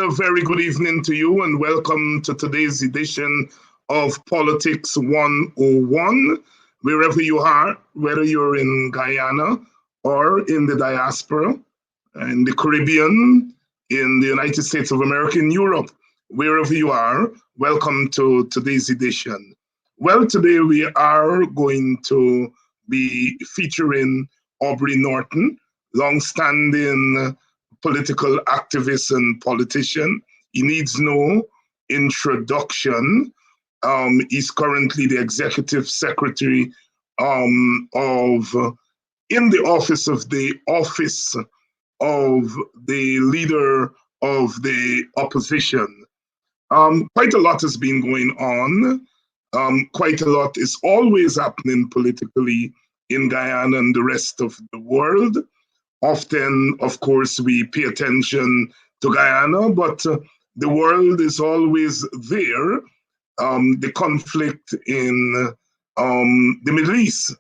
a very good evening to you, and welcome to today's edition of Politics 101. Wherever you are, whether you're in Guyana or in the diaspora, in the Caribbean, in the United States of America, in Europe, wherever you are, welcome to today's edition. Well, today we are going to be featuring Aubrey Norton, long-standing political activist and politician. He needs no introduction. He's currently the executive secretary of in the office of the leader of the opposition. Quite a lot has been going on. Quite a lot is always happening politically in Guyana and the rest of the world. Often, of course, we pay attention to Guyana, but the world is always there. The conflict in the Middle East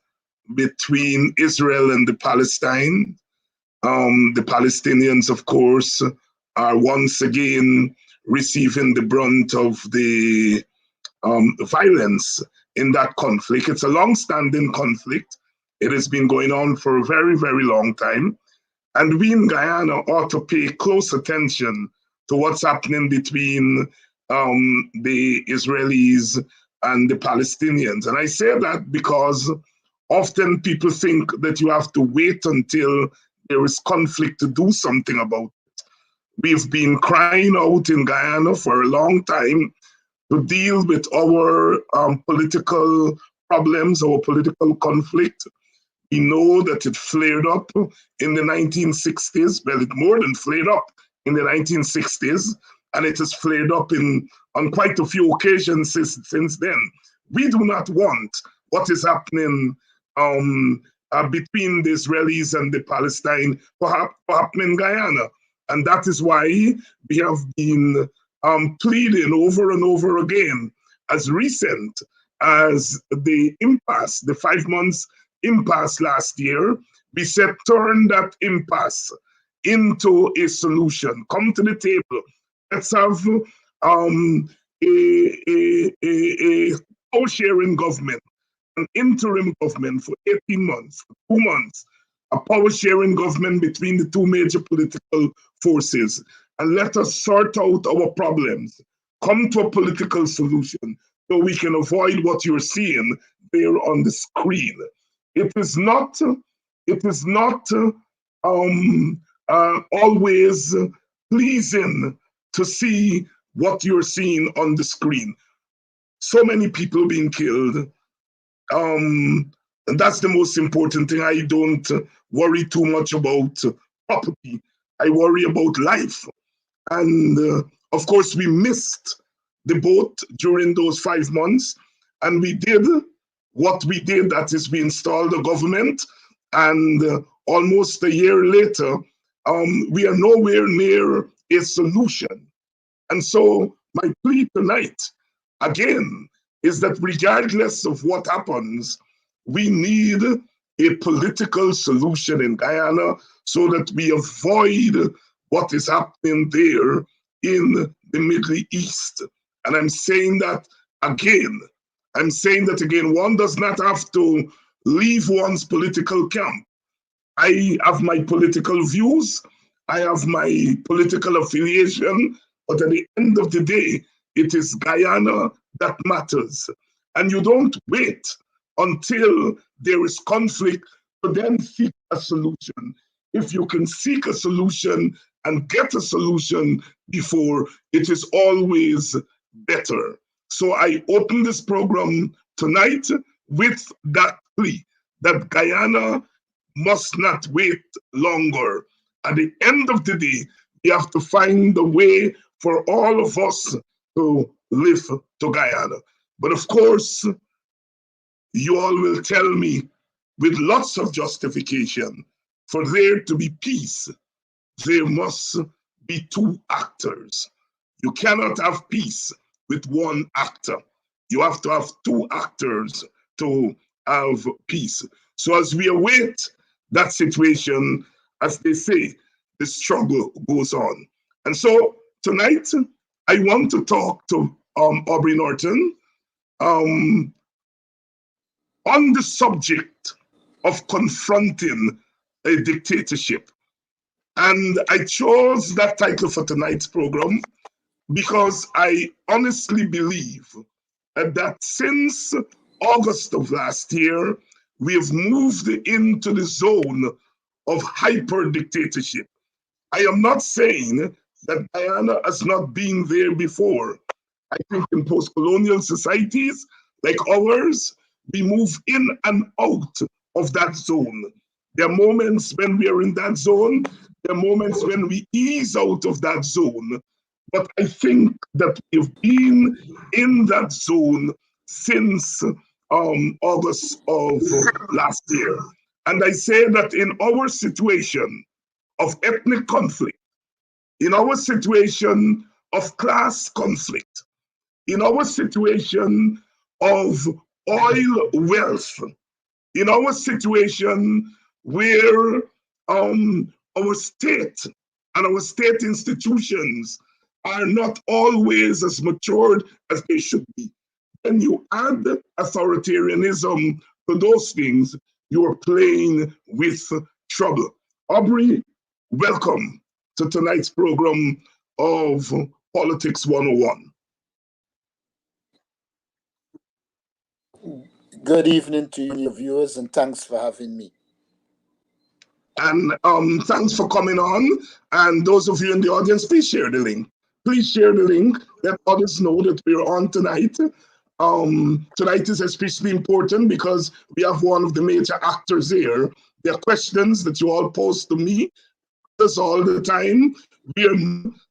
between Israel and the Palestine. The Palestinians, of course, are once again receiving the brunt of the violence in that conflict. It's a long-standing conflict. It has been going on for a very, very long time. And we in Guyana ought to pay close attention to what's happening between the Israelis and the Palestinians. And I say that because often people think that you have to wait until there is conflict to do something about it. We've been crying out in Guyana for a long time to deal with our political problems, our political conflict. We know that it flared up in the 1960s. Well, it more than flared up in the 1960s, and it has flared up on quite a few occasions since then. We do not want what is happening between the Israelis and the Palestine to happen in Guyana. And that is why we have been pleading over and over again, as recent as the impasse, the 5 months impasse last year. We said, turn that impasse into a solution. Come to the table. Let's have a power-sharing government, an interim government for 18 months, for 2 months, a power-sharing government between the two major political forces, and let us sort out our problems. Come to a political solution so we can avoid what you're seeing there on the screen. It is not always pleasing to see what you're seeing on the screen. So many people being killed. And that's the most important thing. I don't worry too much about property. I worry about life. And of course, we missed the boat during those 5 months. And we did what we did, that is, we installed a government, and almost a year later, we are nowhere near a solution. And so my plea tonight, again, is that regardless of what happens, we need a political solution in Guyana so that we avoid what is happening there in the Middle East. And I'm saying that again. One does not have to leave one's political camp. I have my political views, I have my political affiliation, but at the end of the day, it is Guyana that matters. And you don't wait until there is conflict to then seek a solution. If you can seek a solution and get a solution before, it is always better. So I open this program tonight with that plea that Guyana must not wait longer. At the end of the day, we have to find a way for all of us to live to Guyana. But of course, you all will tell me with lots of justification, for there to be peace, there must be two actors. You cannot have peace with one actor. You have to have two actors to have peace. So as we await that situation, as they say, the struggle goes on. And so tonight I want to talk to Aubrey Norton on the subject of confronting a dictatorship. And I chose that title for tonight's program because I honestly believe that since August of last year, we have moved into the zone of hyper dictatorship. I am not saying that Guyana has not been there before. I think in post-colonial societies like ours, we move in and out of that zone. There are moments when we are in that zone, there are moments when we ease out of that zone. But I think that we've been in that zone since August of last year. And I say that in our situation of ethnic conflict, in our situation of class conflict, in our situation of oil wealth, in our situation where our state and our state institutions are not always as matured as they should be. When you add authoritarianism to those things, you are playing with trouble. Aubrey, welcome to tonight's program of Politics 101. Good evening to you, your viewers, and thanks for having me. And thanks for coming on. And those of you in the audience, please share the link. Please share the link. Let others know that we're on tonight. Tonight is especially important because we have one of the major actors here. There are questions that you all pose to me all the time. We are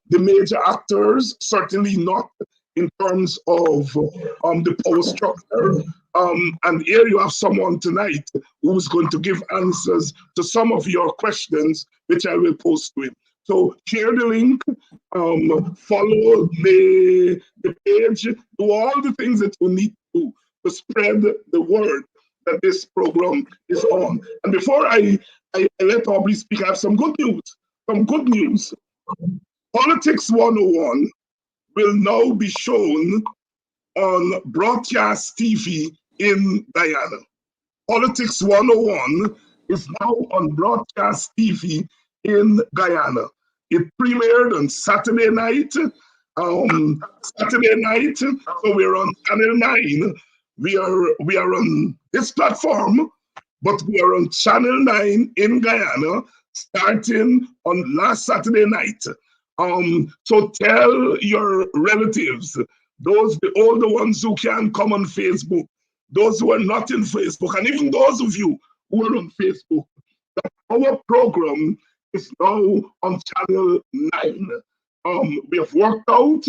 the major actors, certainly not in terms of the power structure. And here you have someone tonight who's going to give answers to some of your questions, which I will post to him. So share the link, follow the page, do all the things that you need to spread the word that this program is on. And before I let Aubrey speak, I have some good news. Some good news. Politics 101 will now be shown on broadcast TV in Guyana. Politics 101 is now on broadcast TV in Guyana. It premiered on Saturday night. So we're on Channel 9. We are on this platform, but we are on Channel 9 in Guyana starting on last Saturday night. So tell your relatives, the older ones who can come on Facebook, those who are not in Facebook, and even those of you who are on Facebook, that our program is now on Channel 9. We have worked out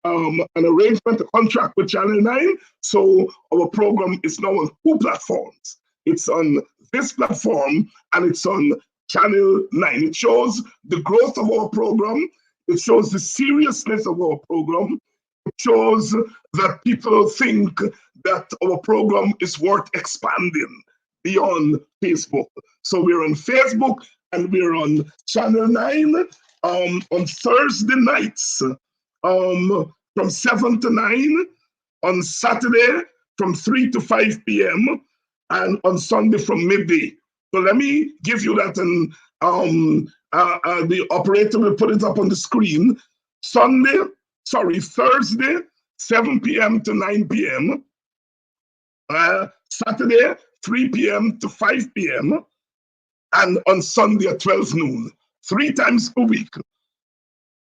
an arrangement, a contract with Channel 9, so our program is now on 2 platforms. It's on this platform and it's on Channel 9. It shows the growth of our program. It shows the seriousness of our program. It shows that people think that our program is worth expanding beyond Facebook. So we're on Facebook and we're on Channel 9 on Thursday nights from 7 to 9, on Saturday from 3 to 5 p.m., and on Sunday from midday. So let me give you that, and the operator will put it up on the screen. Thursday, 7 p.m. to 9 p.m. Saturday, 3 p.m. to 5 p.m. And on Sunday at 12 noon. 3 times a week,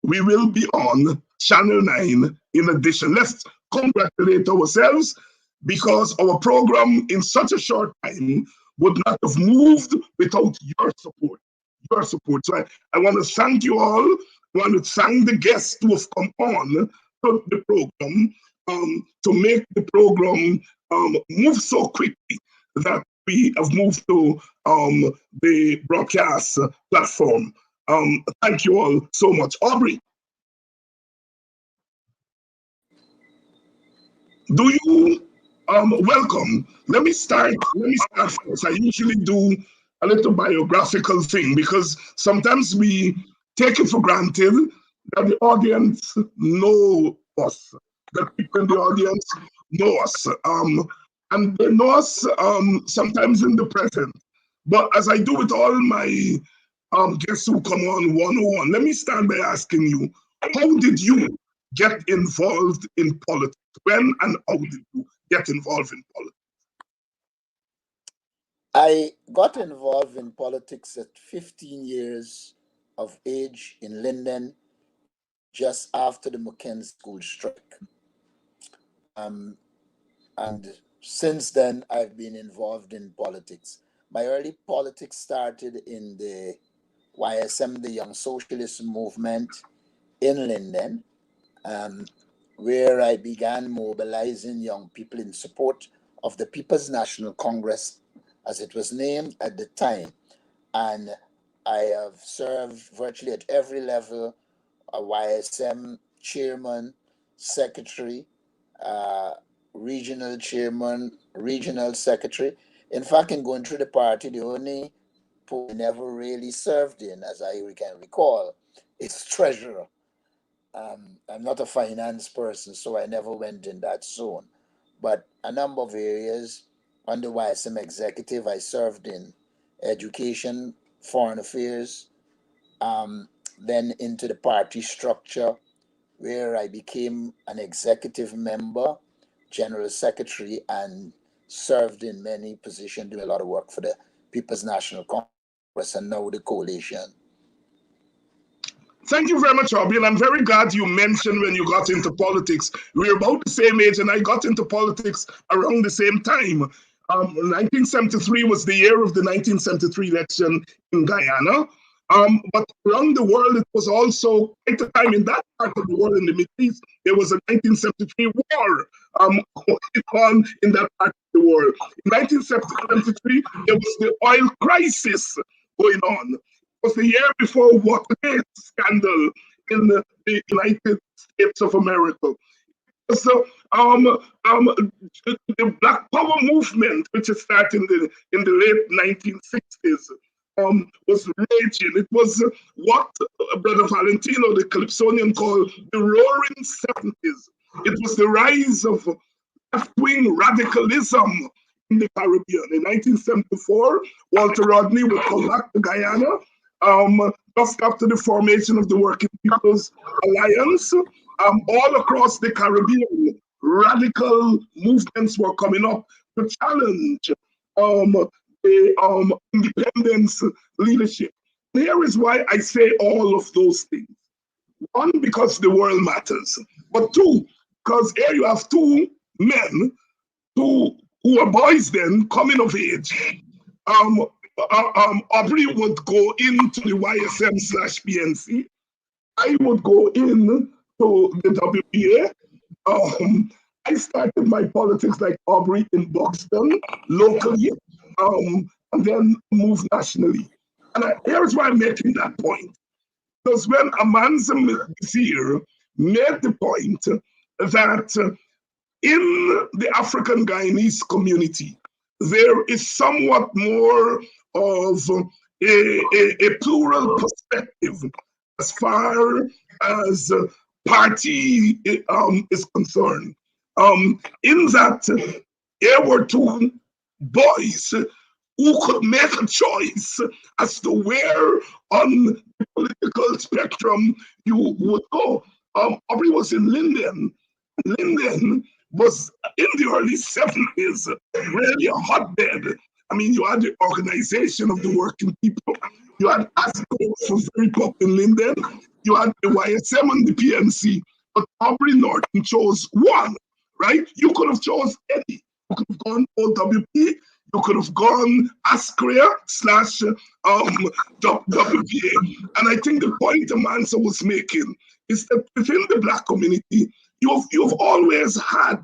we will be on Channel 9 in addition. Let's congratulate ourselves because our program in such a short time would not have moved without your support. So I want to thank you all. I want to thank the guests who have come on to the program to make the program move so quickly that we have moved to the broadcast platform. Thank you all so much. Aubrey, do you welcome? Let me start first. I usually do a little biographical thing because sometimes we take it for granted that the audience know us, that people in the audience know us. And they know us sometimes in the present. But as I do with all my guests who come on 101, let me start by asking you, how did you get involved in politics? When and how did you get involved in politics? I got involved in politics at 15 years of age in Linden, just after the Mackenzie School strike. And since then, I've been involved in politics. My early politics started in the YSM, the Young Socialist Movement in Linden, where I began mobilizing young people in support of the People's National Congress, as it was named at the time. And I have served virtually at every level: a YSM chairman, secretary, regional chairman, regional secretary. In fact, in going through the party, the only post I never really served in, as I can recall, is treasurer. I'm not a finance person, so I never went in that zone. But a number of areas under YSM executive, I served in education, foreign affairs, then into the party structure, where I became an executive member, general secretary, and served in many positions, doing a lot of work for the People's National Congress and now the coalition. Thank you very much, Aubrey. And I'm very glad you mentioned when you got into politics. We're about the same age, and I got into politics around the same time. 1973 was the year of the 1973 election in Guyana. But around the world, it was also quite a time in that part of the world, in the Middle East. There was a 1973 war going on in that part of the world. In 1973, there was the oil crisis going on. Was the year before Watergate scandal in the United States of America. So the Black Power movement, which started in the late 1960s, was raging. It was what Brother Valentino, the Calypsonian, called the Roaring 70s. It was the rise of left-wing radicalism in the Caribbean. In 1974, Walter Rodney would come back to Guyana just after the formation of the Working People's Alliance. All across the Caribbean, radical movements were coming up to challenge the independence leadership. Here is why I say all of those things. One, because the world matters. But two, because here you have two men who were boys then, coming of age. Aubrey would go into the YSM/PNC. I would go in to the WPA. I started my politics like Aubrey in Buxton, locally, and then moved nationally. And here's why I'm making that point. Because when Amanza Mizir made the point that in the African Guyanese community, there is somewhat more of a plural perspective as far as party is concerned. In that, there were two boys who could make a choice as to where on the political spectrum you would go. Aubrey was in Linden. Linden was in the early 70s really a hotbed. I mean, you had the Organization of the Working People, you had ASCO for very pop in Linden, you had the YSM and the PNC, but Aubrey Norton chose one, right? You could have chose any. You could have gone OWP, you could have gone ASCREA/WPA. And I think the point Amansa was making is that within the Black community, you've always had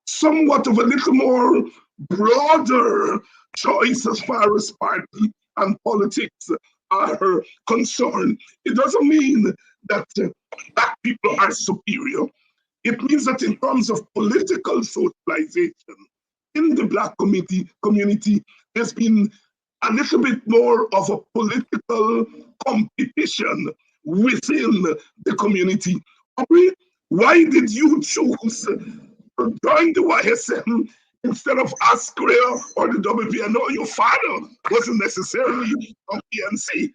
somewhat of a little more broader choice as far as party and politics are concerned. It doesn't mean that Black people are superior. It means that in terms of political socialization in the Black community, there's been a little bit more of a political competition within the community. Aubrey, why did you choose to join the YSM instead of ASCREA or the WP? I know your father wasn't necessarily on PNC.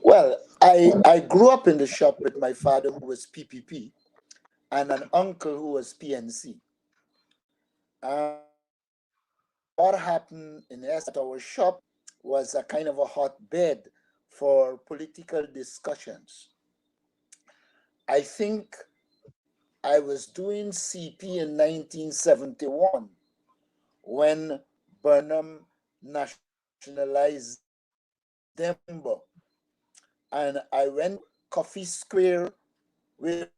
Well, I grew up in the shop with my father, who was PPP, and an uncle who was PNC. What happened in our shop was a kind of a hotbed for political discussions. I think I was doing CP in 1971 when Burnham nationalized Denver, and I went Coffee Square with,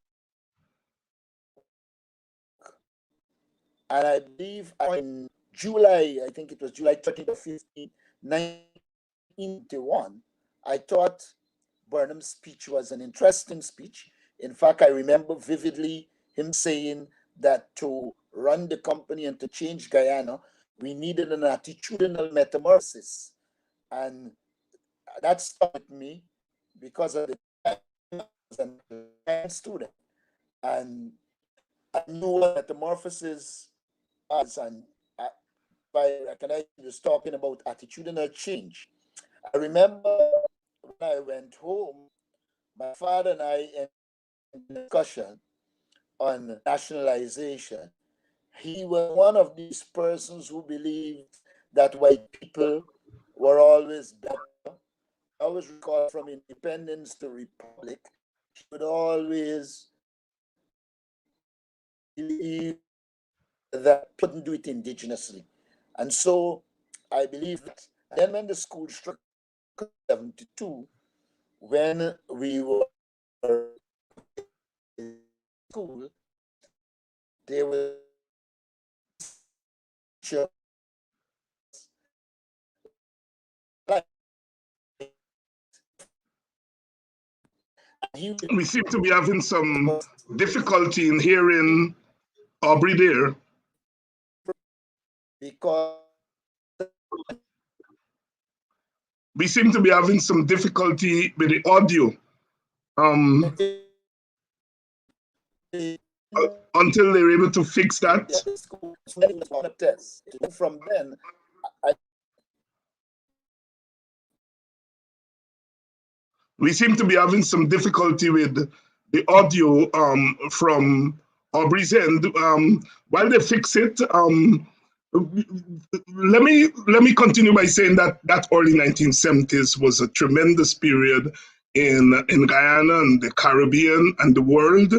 and I believe in July, I think it was July 13th or 15th, 1991, I thought Burnham's speech was an interesting speech. In fact, I remember vividly him saying that to run the company and to change Guyana, we needed an attitudinal metamorphosis. And that stuck with me because of the time I was a student. And I knew what metamorphosis was, and by recognizing he was talking about attitudinal change. I remember when I went home, my father and I in discussion on nationalization. He was one of these persons who believed that white people were always better. I always recall from independence to republic, he would always believe that couldn't do it indigenously. And so I believe that. And then when the school struck 72, when we were in school, there was we seem to be having some difficulty in hearing Aubrey there. Because we seem to be having some difficulty with the audio. Until they're able to fix that. From then, we seem to be having some difficulty with the audio from Aubrey's end. While they fix it, let me continue by saying that that early 1970s was a tremendous period in Guyana and the Caribbean and the world.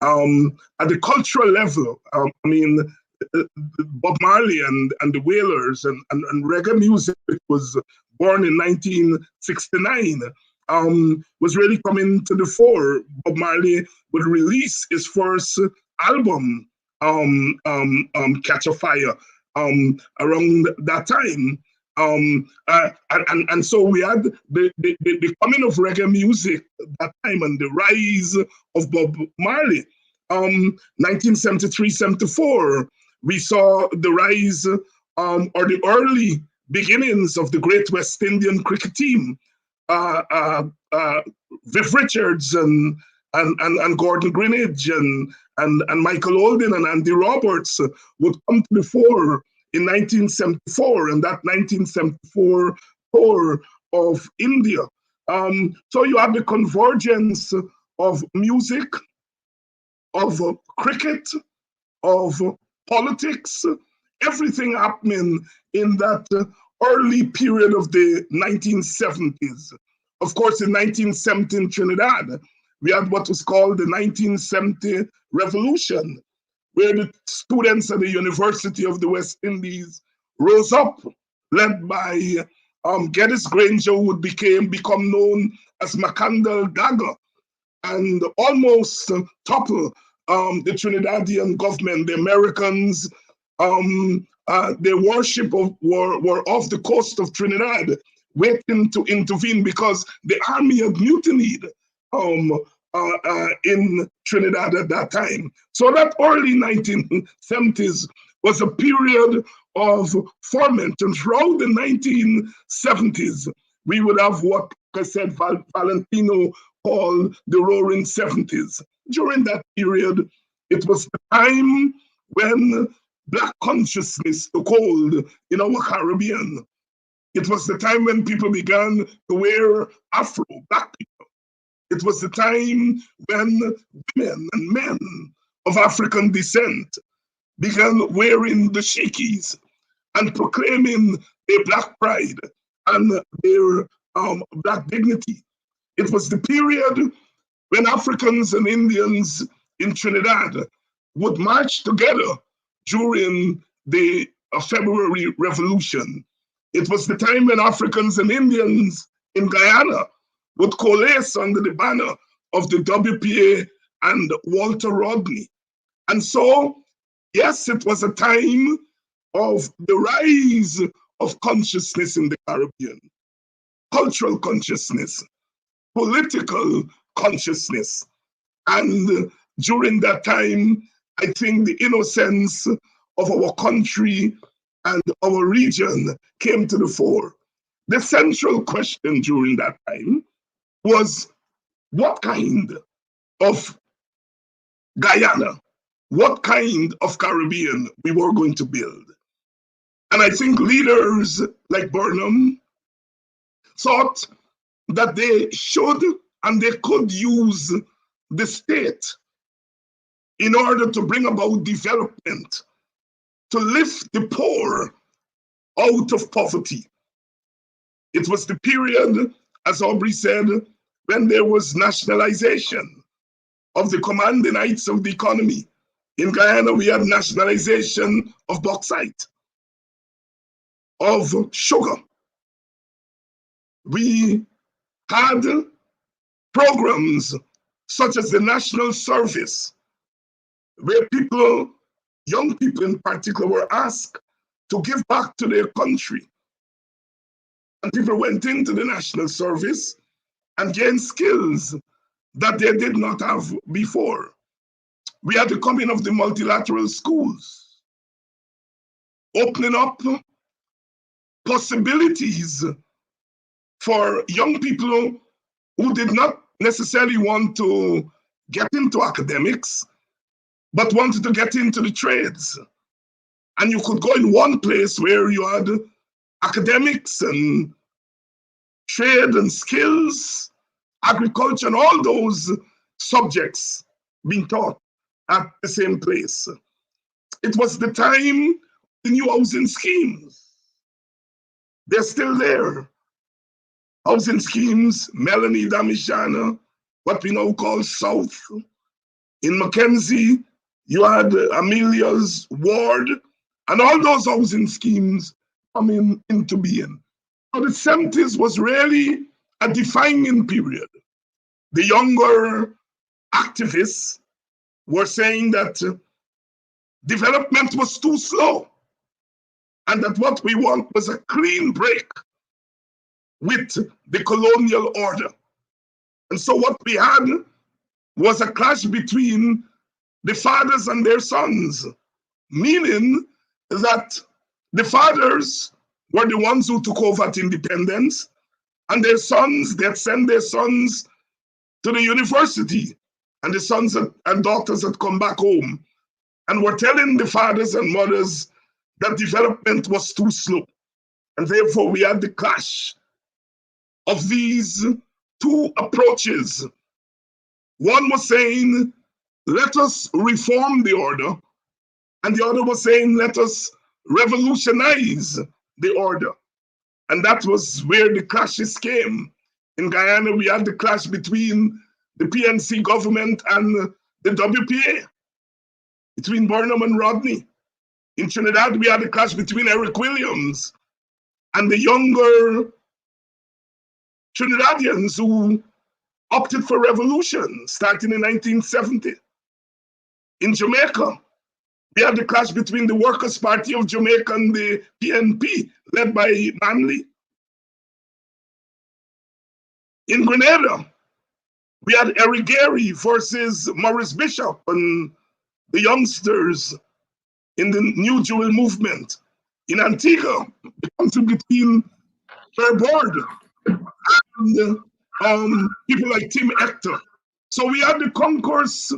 At the cultural level, Bob Marley and the Wailers and reggae music was born in 1969. Was really coming to the fore. Bob Marley would release his first album, Catch a Fire, around that time. And so we had the coming of reggae music at that time and the rise of Bob Marley. 1973-74, we saw the rise or the early beginnings of the Great West Indian cricket team. Viv Richards and Gordon Greenidge and Michael Holden and Andy Roberts would come to the fore in 1974, and that 1974 tour of India. So you have the convergence of music, of cricket, of politics, everything happening in that early period of the 1970s. Of course, in 1970 in Trinidad, we had what was called the 1970 Revolution, where the students at the University of the West Indies rose up, led by Geddes Granger, who would become known as Macandal Dagger, and almost topple the Trinidadian government. The Americans, their warship were off the coast of Trinidad, waiting to intervene because the army had mutinied in Trinidad at that time. So that early 1970s was a period of ferment, and throughout the 1970s, we would have what I said Valentino called the Roaring 70s. During that period, it was the time when Black consciousness took hold in our Caribbean. It was the time when people began to wear Afro, Black people. It was the time when women and men of African descent began wearing the shikis and proclaiming their Black pride and their Black dignity. It was the period when Africans and Indians in Trinidad would march together during the February Revolution. It was the time when Africans and Indians in Guyana would coalesce under the banner of the WPA and Walter Rodney. And so, yes, it was a time of the rise of consciousness in the Caribbean, cultural consciousness, political consciousness. And during that time, I think the innocence of our country and our region came to the fore. The central question during that time was what kind of Guyana, what kind of Caribbean we were going to build. And I think leaders like Burnham thought that they should and they could use the state in order to bring about development, to lift the poor out of poverty. It was the period, as Aubrey said, when there was nationalization of the commanding heights of the economy. In Guyana, we had nationalization of bauxite, of sugar. We had programs such as the National Service, where people, young people in particular, were asked to give back to their country. And people went into the National Service and gained skills that they did not have before. We had the coming of the multilateral schools, opening up possibilities for young people who did not necessarily want to get into academics, but wanted to get into the trades. And you could go in one place where you had academics and trade and skills, agriculture, and all those subjects being taught at the same place. It was the time the new housing schemes. They're still there. Housing schemes, Melanie Damishana, what we now call South. In Mackenzie, you had Amelia's ward, and all those housing schemes coming into being. So the 70s was really a defining period. The younger activists were saying that development was too slow and that what we want was a clean break with the colonial order. And so what we had was a clash between the fathers and their sons, meaning that the fathers were the ones who took over at independence, and their sons, they'd send their sons to the university, and the sons and daughters had come back home and were telling the fathers and mothers that development was too slow. And therefore we had the clash of these two approaches. One was saying, let us reform the order, and the other was saying, let us revolutionize the order. And that was where the clashes came. In Guyana, we had the clash between the PNC government and the WPA, between Burnham and Rodney. In Trinidad, we had the clash between Eric Williams and the younger Trinidadians who opted for revolution starting in 1970. In Jamaica, we had the clash between the Workers' Party of Jamaica and the PNP, led by Manley. In Grenada, we had Eric Gary versus Maurice Bishop and the youngsters in the New Jewel movement. In Antigua, the conflict between Fairboard and people like Tim Hector. So we had the concourse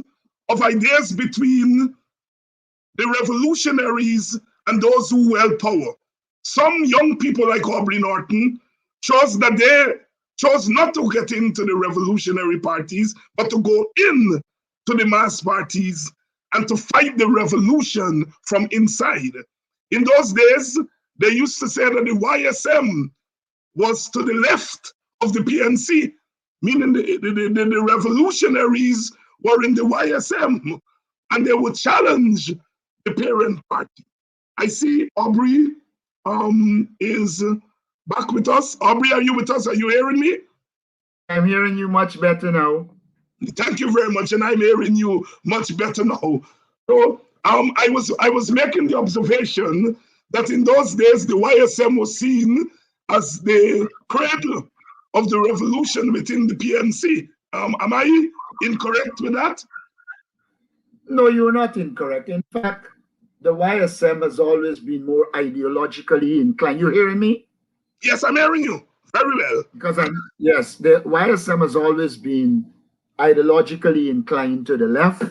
of ideas between the revolutionaries and those who held power. Some young people like Aubrey Norton chose not to get into the revolutionary parties, but to go in to the mass parties and to fight the revolution from inside. In those days, they used to say that the YSM was to the left of the PNC, meaning the revolutionaries were in the YSM and they would challenge the parent party. I see Aubrey is back with us. Aubrey, are you with us? Are you hearing me? I'm hearing you much better now. Thank you very much, and I'm hearing you much better now. So I was making the observation that in those days the YSM was seen as the cradle of the revolution within the PNC. Am I incorrect with that? No, you're not incorrect. In fact, the YSM has always been more ideologically inclined. You hearing me? Yes, I'm hearing you very well. Because yes, the YSM has always been ideologically inclined to the left.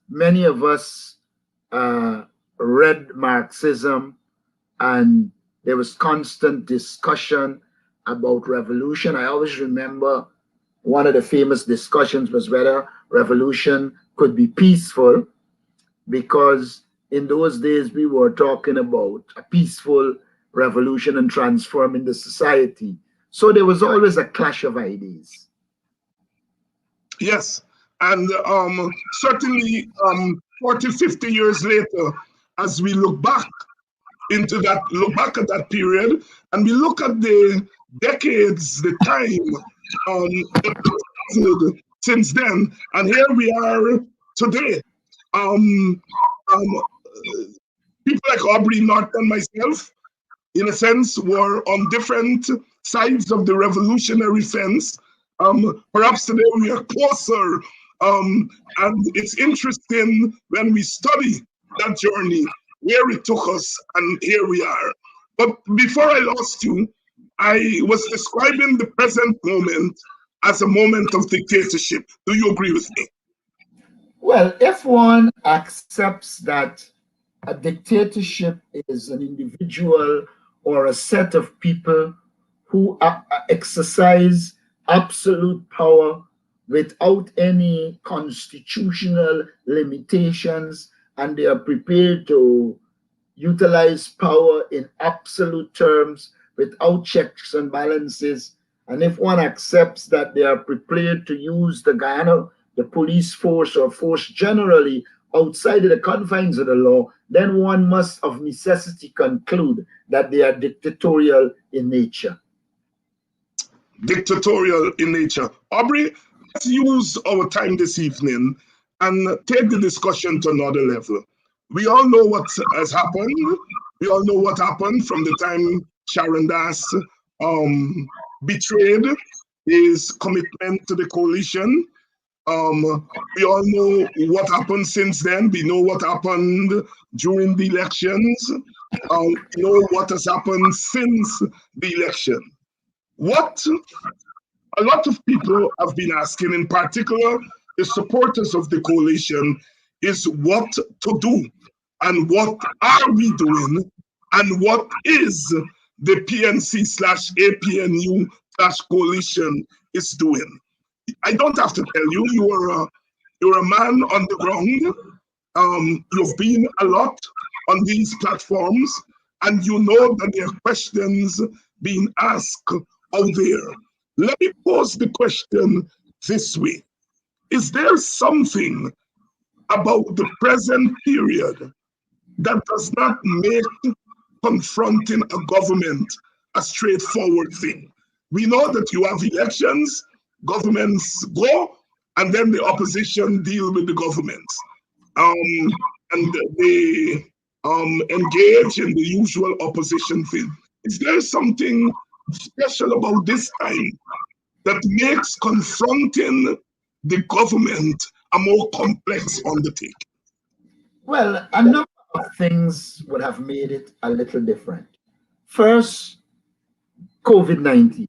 Many of us read Marxism, and there was constant discussion about revolution. I always remember one of the famous discussions was whether revolution could be peaceful, because in those days we were talking about a peaceful revolution and transforming the society. So there was always a clash of ideas. Yes, and certainly 40, 50 years later, as we look back at that period, and we look at the decades, the time since then, and here we are today. People like Aubrey Norton and myself, in a sense, were on different sides of the revolutionary fence. Perhaps today we are closer, and it's interesting when we study that journey, where it took us, and here we are. But before I lost you, I was describing the present moment as a moment of dictatorship. Do you agree with me? Well, if one accepts that a dictatorship is an individual or a set of people who exercise absolute power without any constitutional limitations, and they are prepared to utilize power in absolute terms without checks and balances. And if one accepts that they are prepared to use the police force or force generally outside of the confines of the law, then one must of necessity conclude that they are dictatorial in nature. Dictatorial in nature. Aubrey, let's use our time this evening and take the discussion to another level. We all know what has happened. We all know what happened from the time Sharon Das betrayed his commitment to the coalition. We all know what happened since then. We know what happened during the elections. We know what has happened since the election. What a lot of people have been asking, in particular the supporters of the coalition, is what to do and what are we doing and what is the PNC slash APNU slash coalition is doing. I don't have to tell you, you're a man on the ground. You've been a lot on these platforms, and you know that there are questions being asked out there. Let me pose the question this way. Is there something about the present period that does not make confronting a government a straightforward thing? We know that you have elections, governments go, and then the opposition deal with the governments. And they engage in the usual opposition thing. Is there something special about this time that makes confronting the government a more complex undertaking? Well, a number of things would have made it a little different. First, COVID-19.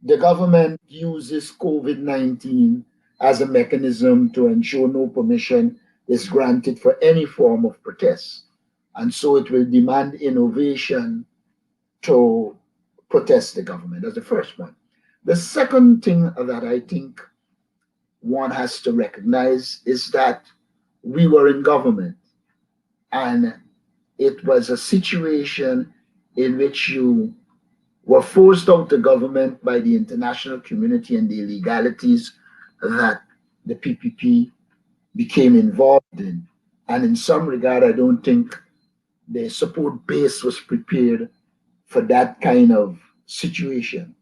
The government uses COVID-19 as a mechanism to ensure no permission is granted for any form of protest. And so it will demand innovation to protest the government. That's the first one. The second thing that I think one has to recognize is that we were in government, and it was a situation in which you were forced out of government by the international community and the illegalities that the PPP became involved in. And in some regard, I don't think the support base was prepared for that kind of situation.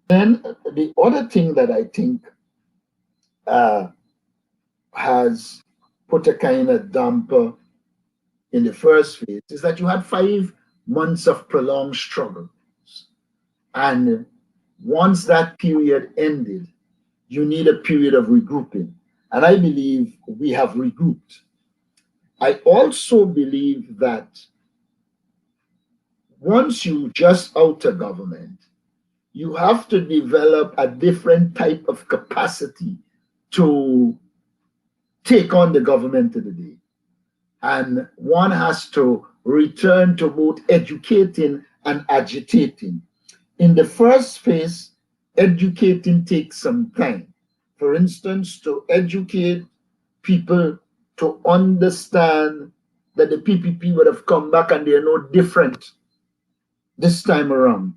Then the other thing that I think has put a kind of damper in the first phase is that you had 5 months of prolonged struggle. And once that period ended, you need a period of regrouping. And I believe we have regrouped. I also believe that once you just out of government, you have to develop a different type of capacity to take on the government of the day. And one has to return to both educating and agitating. In the first phase, educating takes some time. For instance, to educate people to understand that the PPP would have come back and they're no different this time around.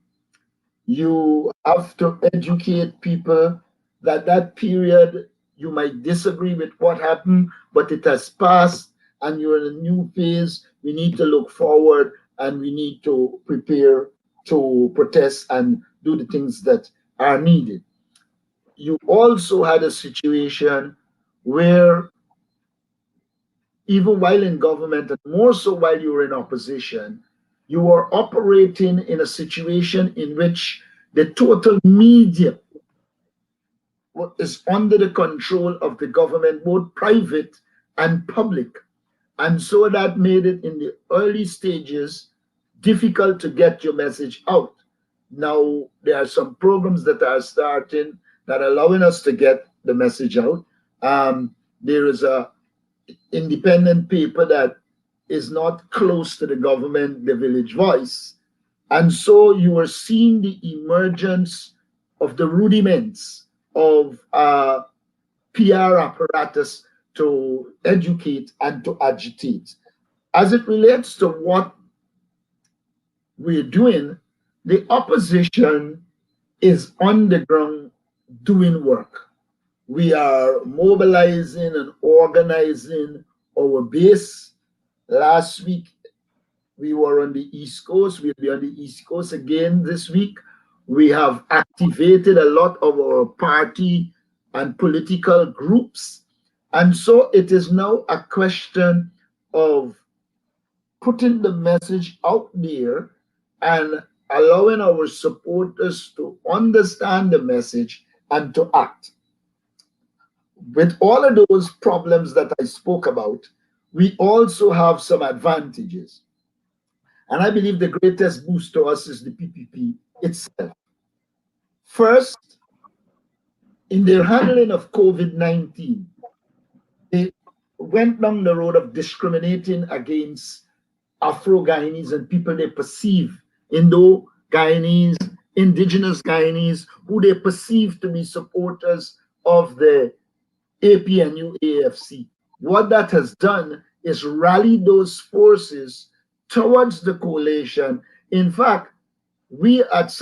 You have to educate people that that period you might disagree with what happened, but it has passed and you're in a new phase. We need to look forward and we need to prepare to protest and do the things that are needed. You also had a situation where even while in government, and more so while you were in opposition, you were operating in a situation in which the total media is under the control of the government, both private and public. And so that made it in the early stages difficult to get your message out. Now, there are some programs that are starting that are allowing us to get the message out. There is a independent paper that is not close to the government, the Village Voice. And so you are seeing the emergence of the rudiments of PR apparatus to educate and to agitate. As it relates to what we're doing, the opposition is on the ground doing work. We are mobilizing and organizing our base. Last week, we were on the East Coast. We'll be on the East Coast again this week. We have activated a lot of our party and political groups. And so it is now a question of putting the message out there and allowing our supporters to understand the message and to act. With all of those problems that I spoke about, we also have some advantages. And I believe the greatest boost to us is the PPP itself. First, in their handling of COVID-19, they went down the road of discriminating against Afro-Guyanese and people they perceive, Indo-Guyanese, indigenous Guyanese, who they perceive to be supporters of the APNU AFC. What that has done is rally those forces towards the coalition. In fact, we at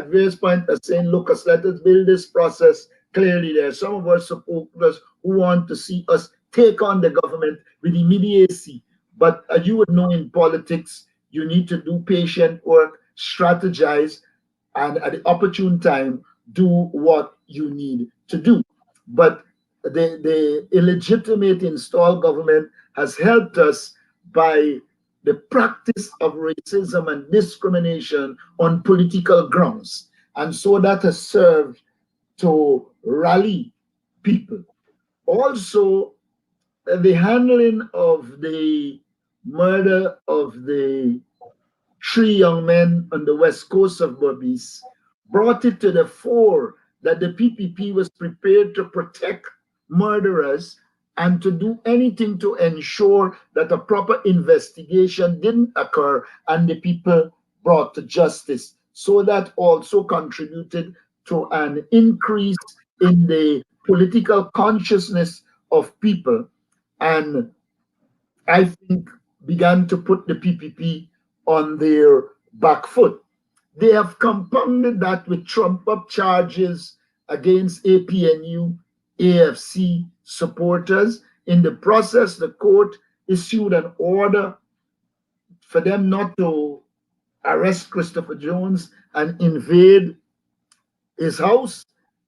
various points are saying, look, let us build this process. Clearly, there are some of our supporters who want to see us take on the government with immediacy. But as you would know, in politics, you need to do patient work, strategize, and at the opportune time, do what you need to do. But the illegitimate installed government has helped us by the practice of racism and discrimination on political grounds. And so that has served to rally people. Also, the handling of the murder of the three young men on the west coast of Berbice, brought it to the fore that the PPP was prepared to protect murderers and to do anything to ensure that a proper investigation didn't occur and the people brought to justice. So that also contributed to an increase in the political consciousness of people, and I think began to put the PPP on their back foot. They have compounded that with trump up charges against APNU, AFC supporters. In the process, the court issued an order for them not to arrest Christopher Jones and invade his house.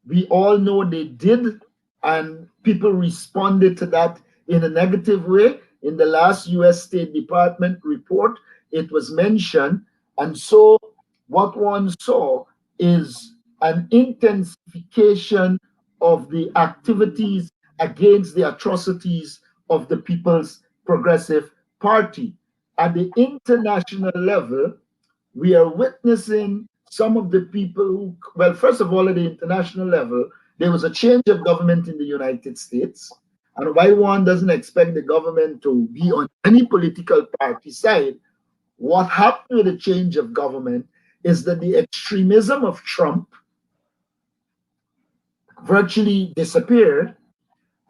We all know they did, and people responded to that in a negative way. In the last US State Department report, it was mentioned. And so what one saw is an intensification of the activities against the atrocities of the People's Progressive Party. At the international level, we are witnessing some of the people who, well, first of all, at the international level, there was a change of government in the United States. And why one doesn't expect the government to be on any political party side, what happened with the change of government is that the extremism of Trump virtually disappeared.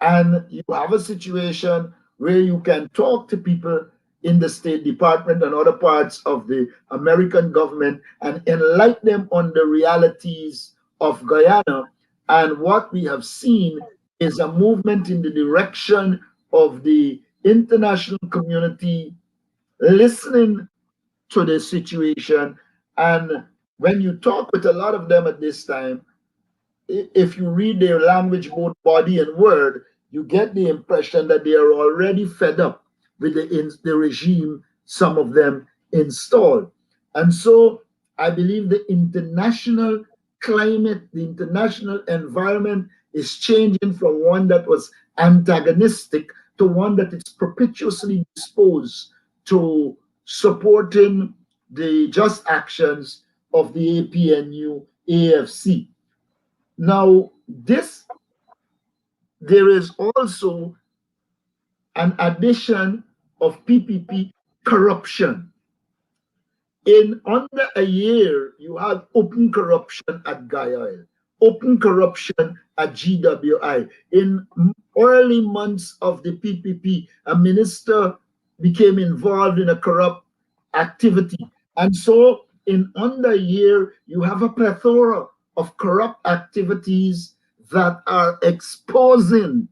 And you have a situation where you can talk to people in the State Department and other parts of the American government and enlighten them on the realities of Guyana. And what we have seen is a movement in the direction of the international community listening to the situation. And when you talk with a lot of them at this time, if you read their language, both body and word, you get the impression that they are already fed up with the regime some of them installed. And so I believe the international climate, the international environment is changing from one that was antagonistic to one that is perpetuously disposed to supporting the just actions of the APNU AFC. Now, there is also an addition of PPP corruption. In under a year, you had open corruption at Gaia, open corruption at GWI. In early months of the PPP, a minister became involved in a corrupt activity. And so in under a year, you have a plethora of corrupt activities that are exposing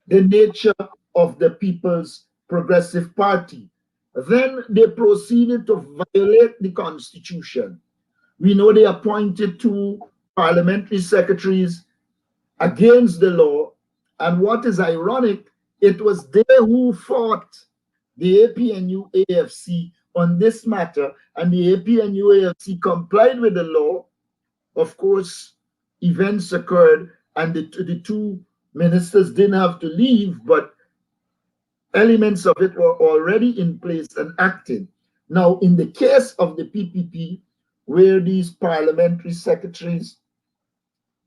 the nature of the People's Progressive Party. Then they proceeded to violate the Constitution. We know they appointed 2 parliamentary secretaries against the law. And what is ironic, it was they who fought the APNU AFC on this matter, and the APNU AFC complied with the law. Of course, events occurred, and the 2 ministers didn't have to leave, but elements of it were already in place and acting. Now, in the case of the PPP, where these parliamentary secretaries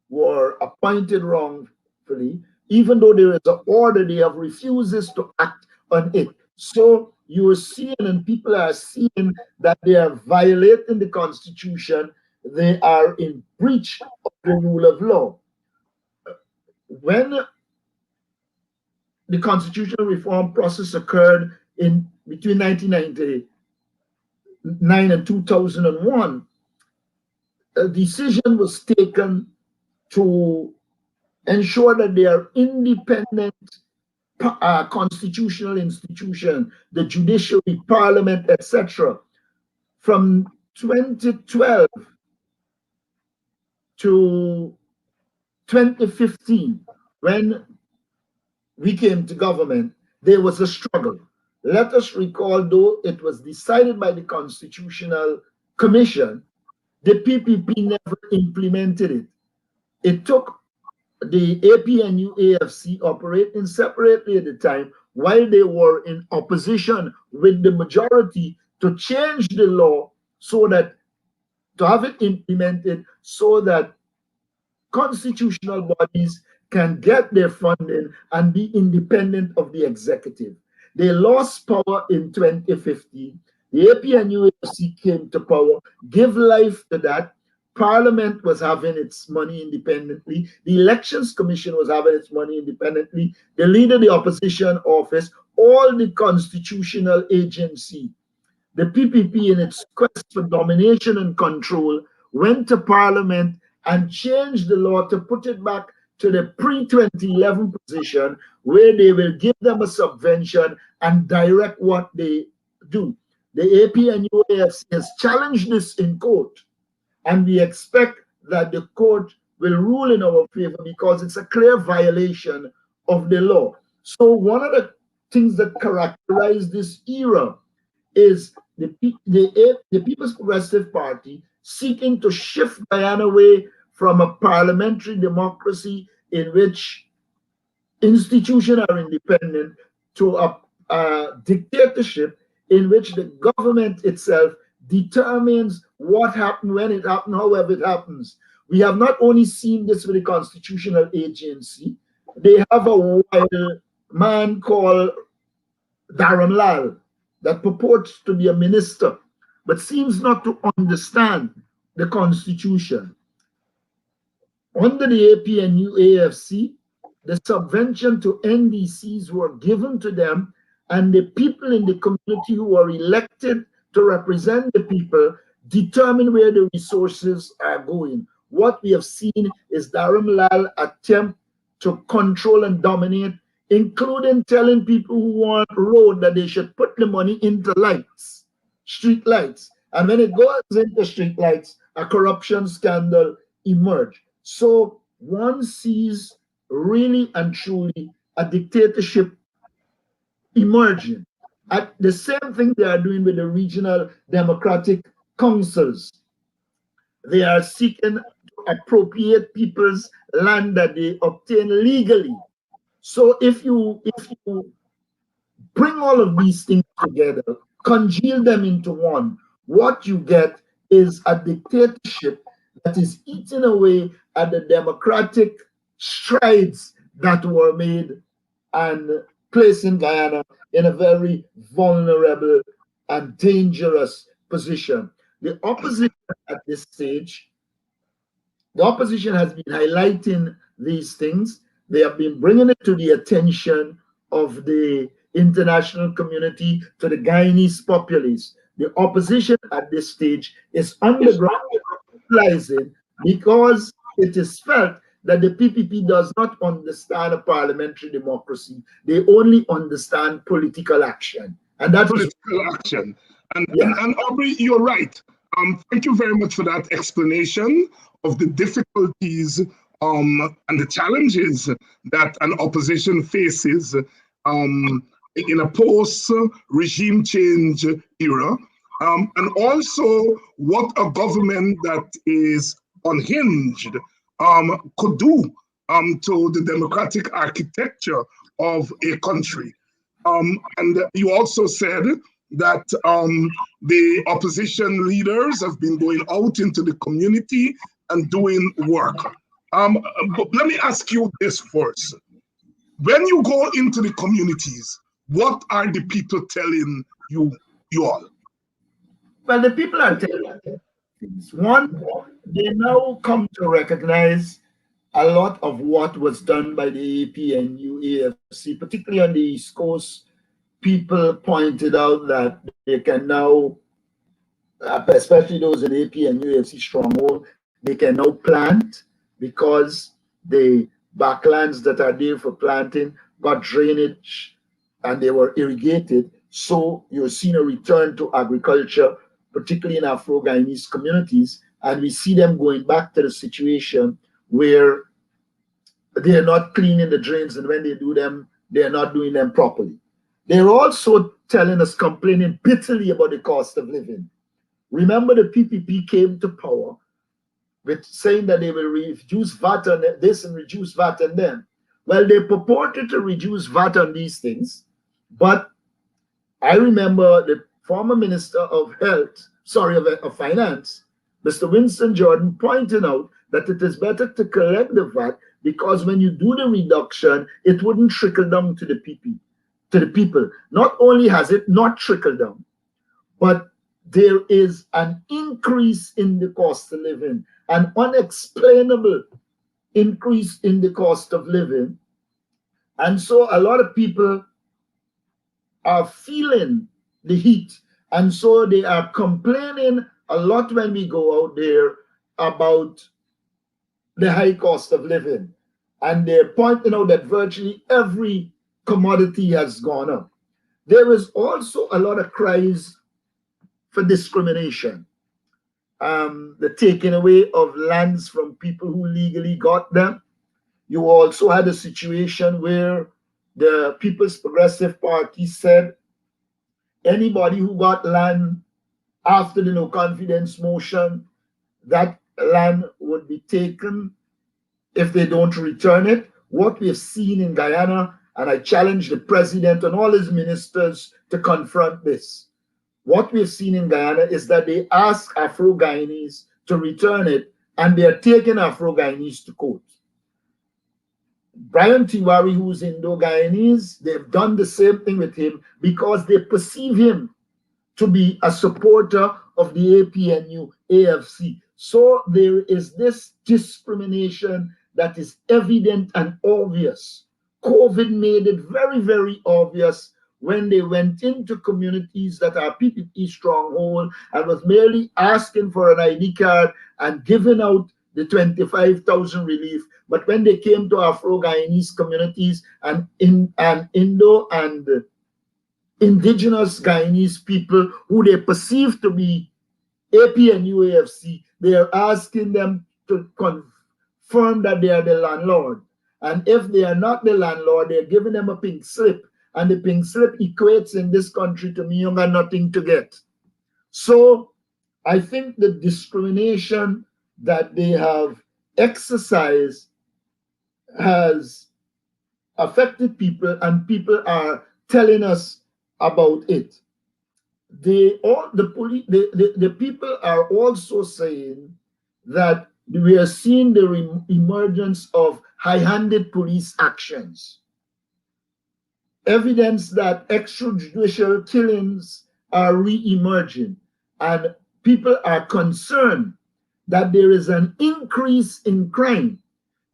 were appointed wrongfully, even though there is an order, they have refuses to act on it. So you are seeing, and people are seeing, that they are violating the Constitution. They are in breach of the rule of law. When the constitutional reform process occurred in between 1999 and 2001, a decision was taken to ensure that they are independent constitutional institution, the judiciary, parliament, etc. From 2012 to 2015, when we came to government, there was a struggle. Let us recall, though it was decided by the Constitutional Commission, the PPP never implemented it. It took the APNU AFC operating separately at the time, while they were in opposition with the majority, to change the law so that to have it implemented so that constitutional bodies can get their funding and be independent of the executive. They lost power in 2015. The APNUFC came to power, give life to that. Parliament was having its money independently. The Elections Commission was having its money independently. The leader of the opposition office, all the constitutional agency, the PPP in its quest for domination and control went to Parliament and changed the law to put it back to the pre-2011 position where they will give them a subvention and direct what they do. The APNUAFC has challenged this in court, and we expect that the court will rule in our favor because it's a clear violation of the law. So one of the things that characterize this era is the People's Progressive Party seeking to shift Guyana away from a parliamentary democracy in which institutions are independent to a dictatorship in which the government itself determines what happened, when it happened, however it happens. We have not only seen this with the constitutional agency, they have a wild man called Dharam Lal that purports to be a minister, but seems not to understand the constitution. Under the APNU-AFC, the subvention to NDCs were given to them, and the people in the community who are elected to represent the people determine where the resources are going. What we have seen is Dharam Lal attempt to control and dominate, including telling people who want road that they should put the money into lights, street lights. And when it goes into street lights, a corruption scandal emerge. So one sees really and truly a dictatorship emerging. At the same thing they are doing with the regional democratic councils. They are seeking to appropriate people's land that they obtain legally. So if you bring all of these things together, congeal them into one, what you get is a dictatorship that is eating away at the democratic strides that were made and placing Guyana in a very vulnerable and dangerous position. The opposition at this stage, the opposition has been highlighting these things. They have been bringing it to the attention of the international community, to the Guyanese populace. The opposition at this stage is underground because it is felt that the PPP does not understand a parliamentary democracy. They only understand political action. And that's political action. And Aubrey, you're right. Thank you very much for that explanation of the difficulties and the challenges that an opposition faces in a post-regime change era, and also what a government that is unhinged could do to the democratic architecture of a country. And you also said that the opposition leaders have been going out into the community and doing work. But let me ask you this first. When you go into the communities, what are the people telling you all? Well, the people are telling things. One, they now come to recognize a lot of what was done by the APNU AFC, particularly on the East Coast. People pointed out that they can now, especially those in APNU AFC stronghold, they can now plant because the backlands that are there for planting got drainage and they were irrigated. So you're seeing a return to agriculture, particularly in Afro-Guyanese communities, and we see them going back to the situation where they're not cleaning the drains, and when they do them, they're not doing them properly. They're also telling us, complaining bitterly about the cost of living. Remember, the PPP came to power with saying that they will reduce VAT on this and reduce VAT on them. Well, they purported to reduce VAT on these things, but I remember the former Minister of Health of finance, Mr. Winston Jordan, pointing out that it is better to collect the VAT because when you do the reduction, it wouldn't trickle down to the people. Not only has it not trickled down, but there is an increase in the cost of living, an unexplainable increase in the cost of living. And so a lot of people are feeling the heat. And so they are complaining a lot when we go out there about the high cost of living. And they're pointing out that virtually every commodity has gone up. There is also a lot of cries for discrimination. The taking away of lands from people who legally got them. You also had a situation where the People's Progressive Party said anybody who got land after the no confidence motion, that land would be taken if they don't return it. What we've seen in Guyana, and I challenge the president and all his ministers to confront this. What we've seen in Guyana is that they ask Afro-Guyanese to return it, and they're taking Afro-Guyanese to court. Brian Tiwari, who's Indo-Guyanese, they've done the same thing with him because they perceive him to be a supporter of the APNU, AFC. So there is this discrimination that is evident and obvious. COVID made it very, very obvious when they went into communities that are PPP stronghold and was merely asking for an ID card and giving out the 25,000 relief. But when they came to Afro-Guyanese communities and Indo and indigenous Guyanese people who they perceive to be APNU AFC, they are asking them to confirm that they are the landlord. And if they are not the landlord, they're giving them a pink slip. And the pink slip equates in this country to me, you got nothing to get. So I think the discrimination that they have exercised has affected people, and people are telling us about it. The people are also saying that we are seeing the emergence of high-handed police actions. Evidence that extrajudicial killings are re-emerging, and people are concerned that there is an increase in crime.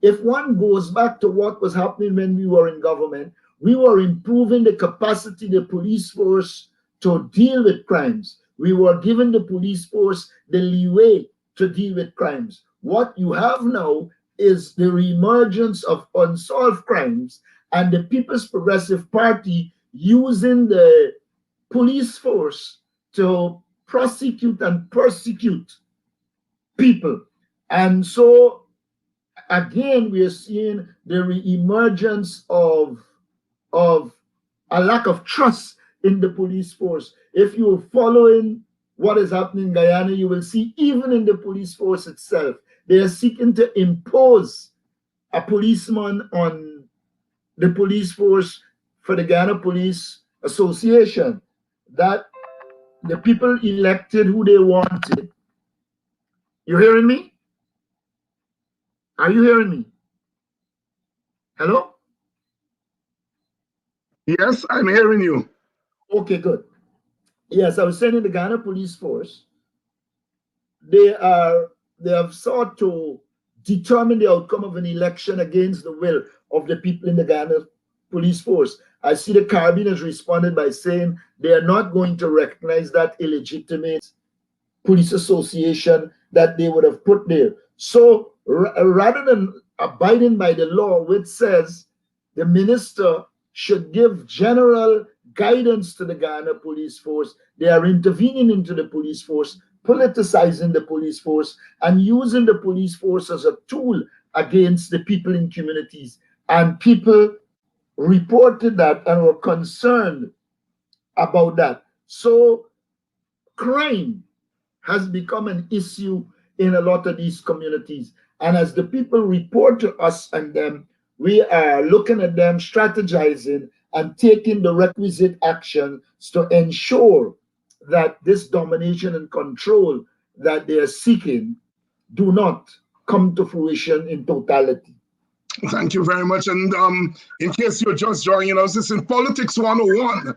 If one goes back to what was happening when we were in government, we were improving the capacity of the police force to deal with crimes. We were giving the police force the leeway to deal with crimes. What you have now is the reemergence of unsolved crimes and the People's Progressive Party using the police force to prosecute and persecute people. And so, again, we are seeing the reemergence of a lack of trust in the police force. If you're following what is happening in Guyana, you will see even in the police force itself, they are seeking to impose a policeman on the police force for the Guyana Police Association, that the people elected who they wanted. You hearing me? Are you hearing me? Hello? Yes, I'm hearing you. Okay, good. Yes, I was saying in the Ghana Police Force, they have sought to determine the outcome of an election against the will of the people in the Ghana Police Force. I see the Caribbean has responded by saying they are not going to recognize that illegitimate police association that they would have put there. So rather than abiding by the law, which says the minister should give general guidance to the Ghana Police Force, they are intervening into the police force, politicizing the police force, and using the police force as a tool against the people in communities. And people reported that and were concerned about that. So crime has become an issue in a lot of these communities. And as the people report to us and them, we are looking at them, strategizing, and taking the requisite action to ensure that this domination and control that they are seeking do not come to fruition in totality. Thank you very much. And in case you're just joining us, this is Politics 101.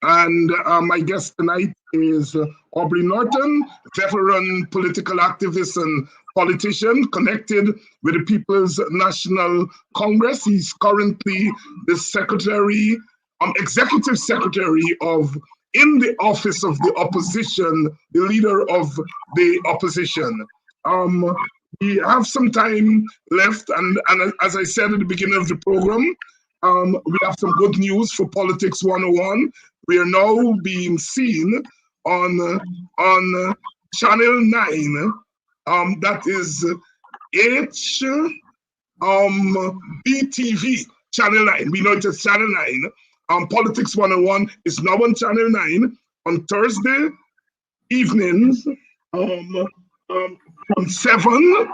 And my guest tonight is Aubrey Norton, veteran political activist and politician connected with the People's National Congress. He's currently the secretary, executive secretary of, in the office of the opposition, the leader of the opposition. We have some time left, and as I said at the beginning of the program, we have some good news for Politics 101. We are now being seen on Channel 9. That is BTV Channel 9. We know it as Channel 9. Politics 101 is now on Channel 9 on Thursday evenings. From 7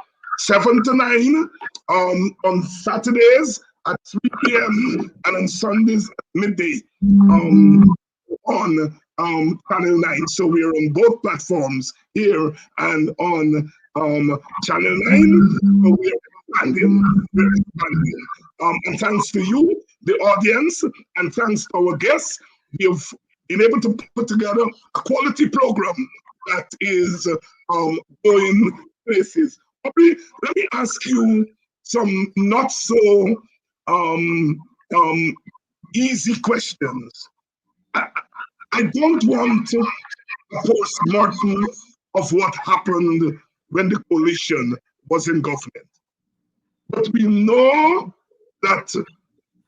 to 9, on Saturdays at 3 p.m. and on Sundays at midday on Channel 9. So we are on both platforms here and on Channel 9. So we are expanding. We're expanding. And thanks to you, the audience, and thanks to our guests, we have been able to put together a quality program that is going places. Aubrey, let me ask you some not so easy questions. I don't want to post-mortem of what happened when the coalition was in government. But we know that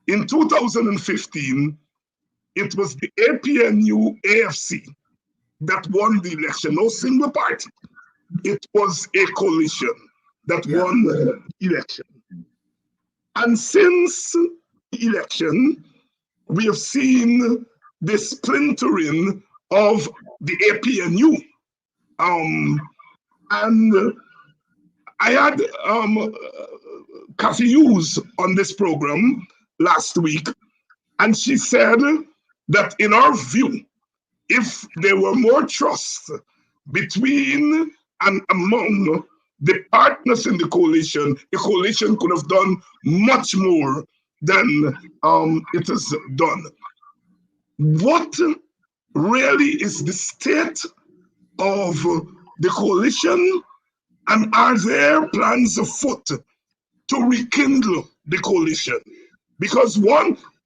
in 2015, it was the APNU AFC that won the election, no single party. It was a coalition that won the election. And since the election, we have seen the splintering of the APNU. And I had Kathy Hughes on this program last week, and she said that in our view, if there were more trust between and among the partners in the coalition could have done much more than it has done. What really is the state of the coalition, and are there plans afoot to rekindle the coalition? Because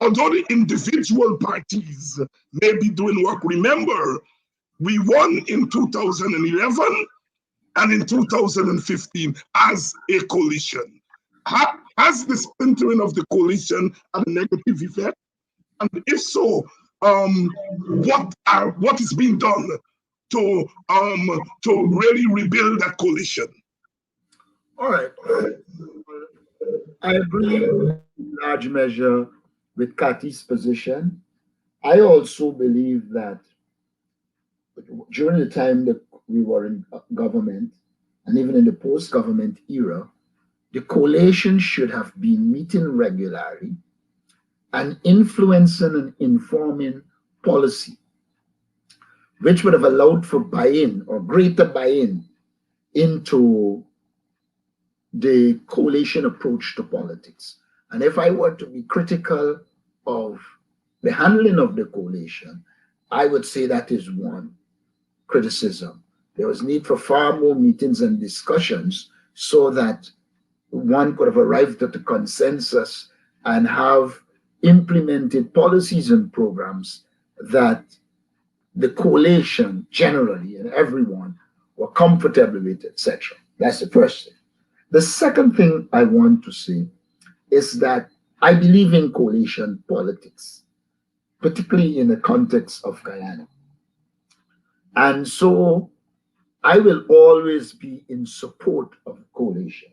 although the individual parties may be doing work, remember, we won in 2011 and in 2015 as a coalition. Has the splintering of the coalition had a negative effect? And if so, what is being done to really rebuild that coalition? All right. I agree in large measure with Kathy's position. I also believe that during the time that we were in government, and even in the post-government era, the coalition should have been meeting regularly and influencing and informing policy, which would have allowed for buy-in or greater buy-in into the coalition approach to politics. And if I were to be critical of the handling of the coalition, I would say that is one criticism. There was need for far more meetings and discussions so that one could have arrived at a consensus and have implemented policies and programs that the coalition generally and everyone were comfortable with, etc. That's the first thing. The second thing I want to say is that I believe in coalition politics, particularly in the context of Guyana. And so I will always be in support of coalition.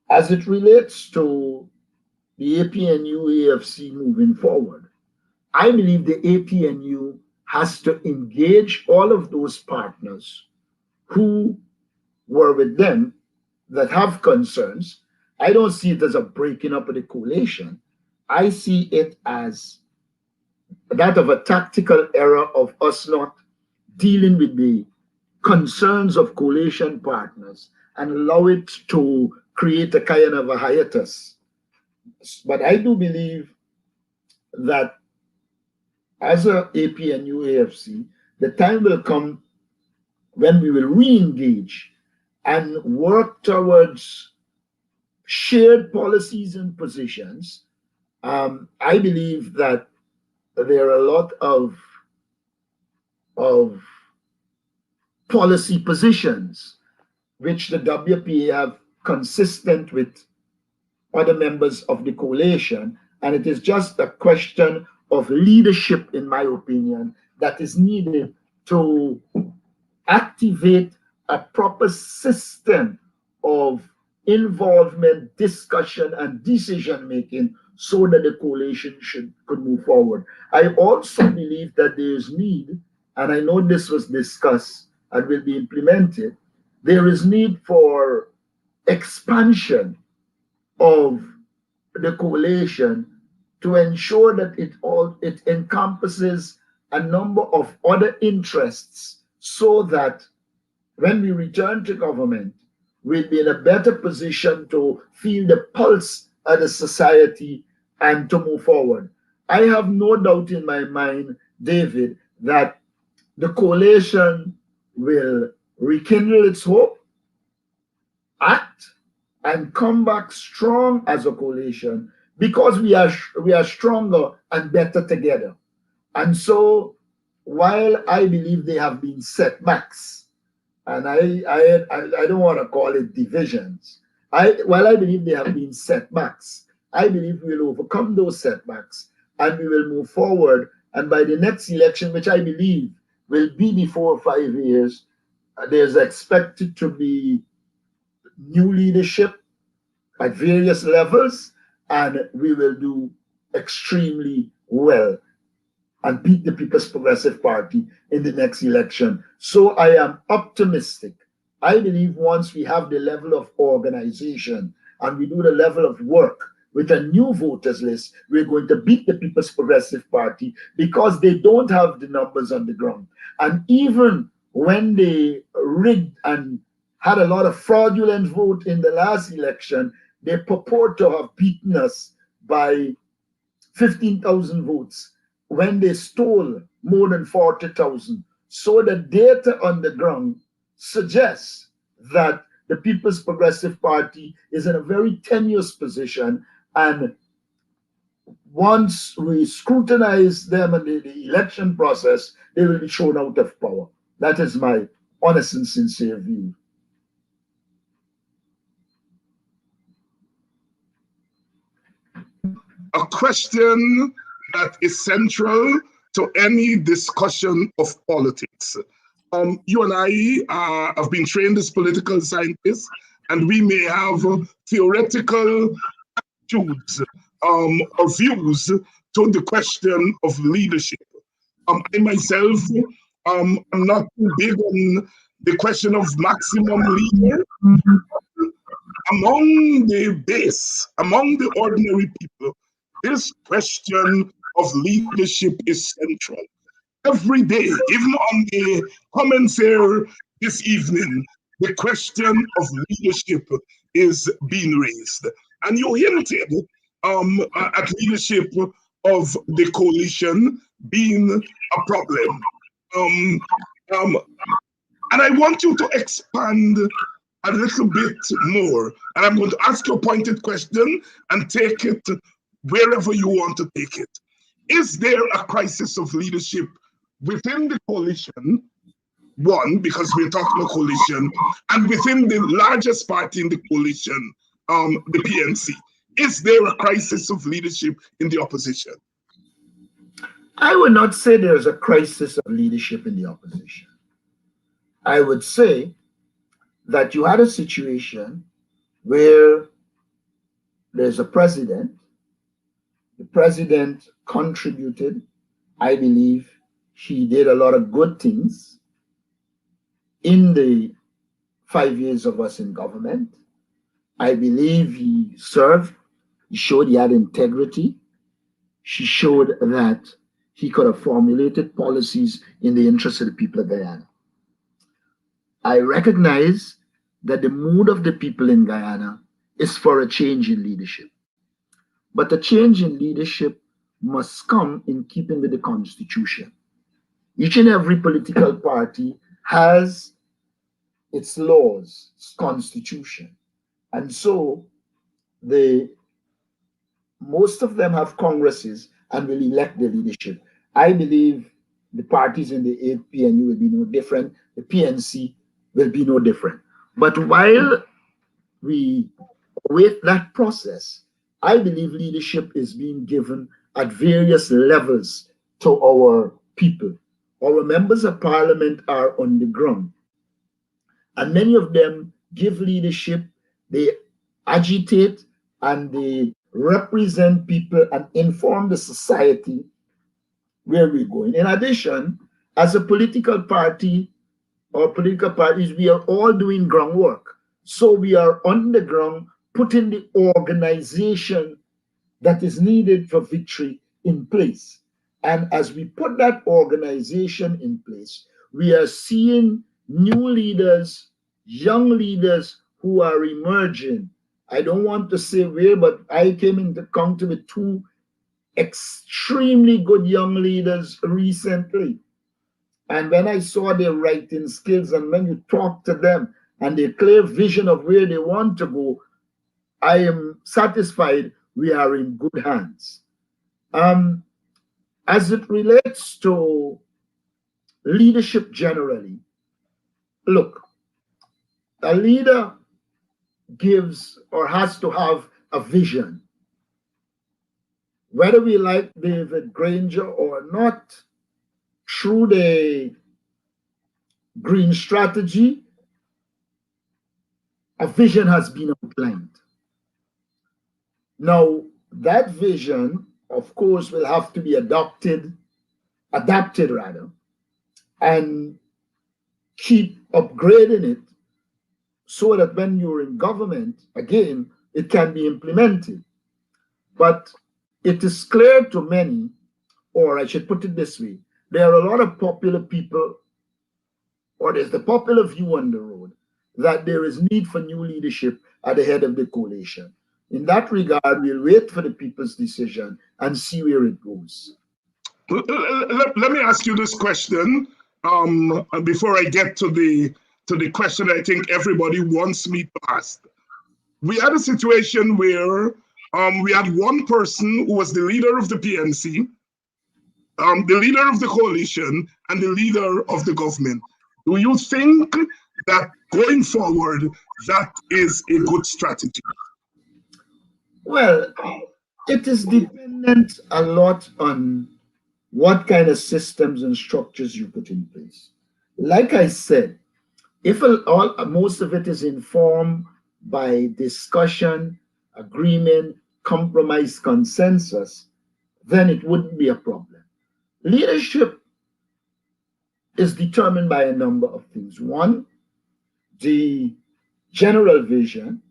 As it relates to the APNU AFC moving forward, I believe the APNU has to engage all of those partners who were with them that have concerns. I don't see it as a breaking up of the coalition. I see it as that of a tactical error of us not dealing with the concerns of coalition partners and allow it to create a kind of a hiatus. But I do believe that as a APNU AFC, the time will come when we will re-engage and work towards shared policies and positions. I believe that there are a lot of policy positions which the WPA have consistent with other members of the coalition, and it is just a question of leadership, in my opinion, that is needed to activate a proper system of involvement, discussion, and decision making so that the coalition could move forward. I also believe that there is need, and I know this was discussed and will be implemented, there is need for expansion of the coalition to ensure that it encompasses a number of other interests, so that when we return to government, we'll be in a better position to feel the pulse of the society and to move forward. I have no doubt in my mind, David, that the coalition will rekindle its hope, act, and come back strong as a coalition, because we are stronger and better together. And so, while I believe there have been setbacks, and I don't want to call it divisions, while I believe there have been setbacks, I believe we will overcome those setbacks and we will move forward. And by the next election, which I believe will be before 5 years, there's expected to be new leadership at various levels, and we will do extremely well and beat the People's Progressive Party in the next election. So I am optimistic. I believe once we have the level of organization and we do the level of work with a new voters list, we're going to beat the People's Progressive Party, because they don't have the numbers on the ground. And even when they rigged and had a lot of fraudulent vote in the last election, they purport to have beaten us by 15,000 votes when they stole more than 40,000. So the data on the ground suggests that the People's Progressive Party is in a very tenuous position, and once we scrutinize them in the election process, they will be thrown out of power. That is my honest and sincere view. A question that is central to any discussion of politics. You and I have been trained as political scientists, and we may have theoretical attitudes or views to the question of leadership. I myself am not too big on the question of maximum leader. Among the base, among the ordinary people, this question of leadership is central. Every day, even on the comments here this evening, the question of leadership is being raised. And you hinted at leadership of the coalition being a problem. And I want you to expand a little bit more. And I'm going to ask you a pointed question and take it wherever you want to take it. Is there a crisis of leadership within the coalition? One, because we're talking about coalition, and within the largest party in the coalition, the PNC. Is there a crisis of leadership in the opposition? I would not say there's a crisis of leadership in the opposition. I would say that you had a situation where there's a president. The president contributed. I believe he did a lot of good things in the 5 years of us in government. I believe he served. He showed he had integrity. He showed that he could have formulated policies in the interest of the people of Guyana. I recognize that the mood of the people in Guyana is for a change in leadership. But a change in leadership must come in keeping with the Constitution. Each and every political party has its laws, its constitution. And so most of them have congresses and will elect the leadership. I believe the parties in the APNU will be no different. The PNC will be no different. But while we await that process, I believe leadership is being given at various levels to our people. Our members of parliament are on the ground, and many of them give leadership, they agitate, and they represent people and inform the society where we're going. In addition, as a political party or political parties, we are all doing groundwork. So we are on the ground putting the organization that is needed for victory in place. And as we put that organization in place, we are seeing new leaders, young leaders who are emerging. I don't want to say where, but I came into contact with two extremely good young leaders recently. And when I saw their writing skills and when you talk to them and their clear vision of where they want to go, I am satisfied we are in good hands. As it relates to leadership generally, look, a leader gives or has to have a vision. Whether we like David Granger or not, through the green strategy, a vision has been outlined. Now, that vision, of course, will have to be adapted and keep upgrading it so that when you're in government, again, it can be implemented. But it is clear to many, or I should put it this way, there are a lot of popular people, or there's the popular view on the road, that there is need for new leadership at the head of the coalition. In that regard, we'll wait for the people's decision and see where it goes. Let me ask you this question before I get to the question I think everybody wants me to ask. We had a situation where we had one person who was the leader of the PNC, the leader of the coalition, and the leader of the government. Do you think that going forward, that is a good strategy? Well, it is dependent a lot on what kind of systems and structures you put in place. Like I said, if most of it is informed by discussion, agreement, compromise, consensus, then it wouldn't be a problem. Leadership is determined by a number of things. One, the general vision.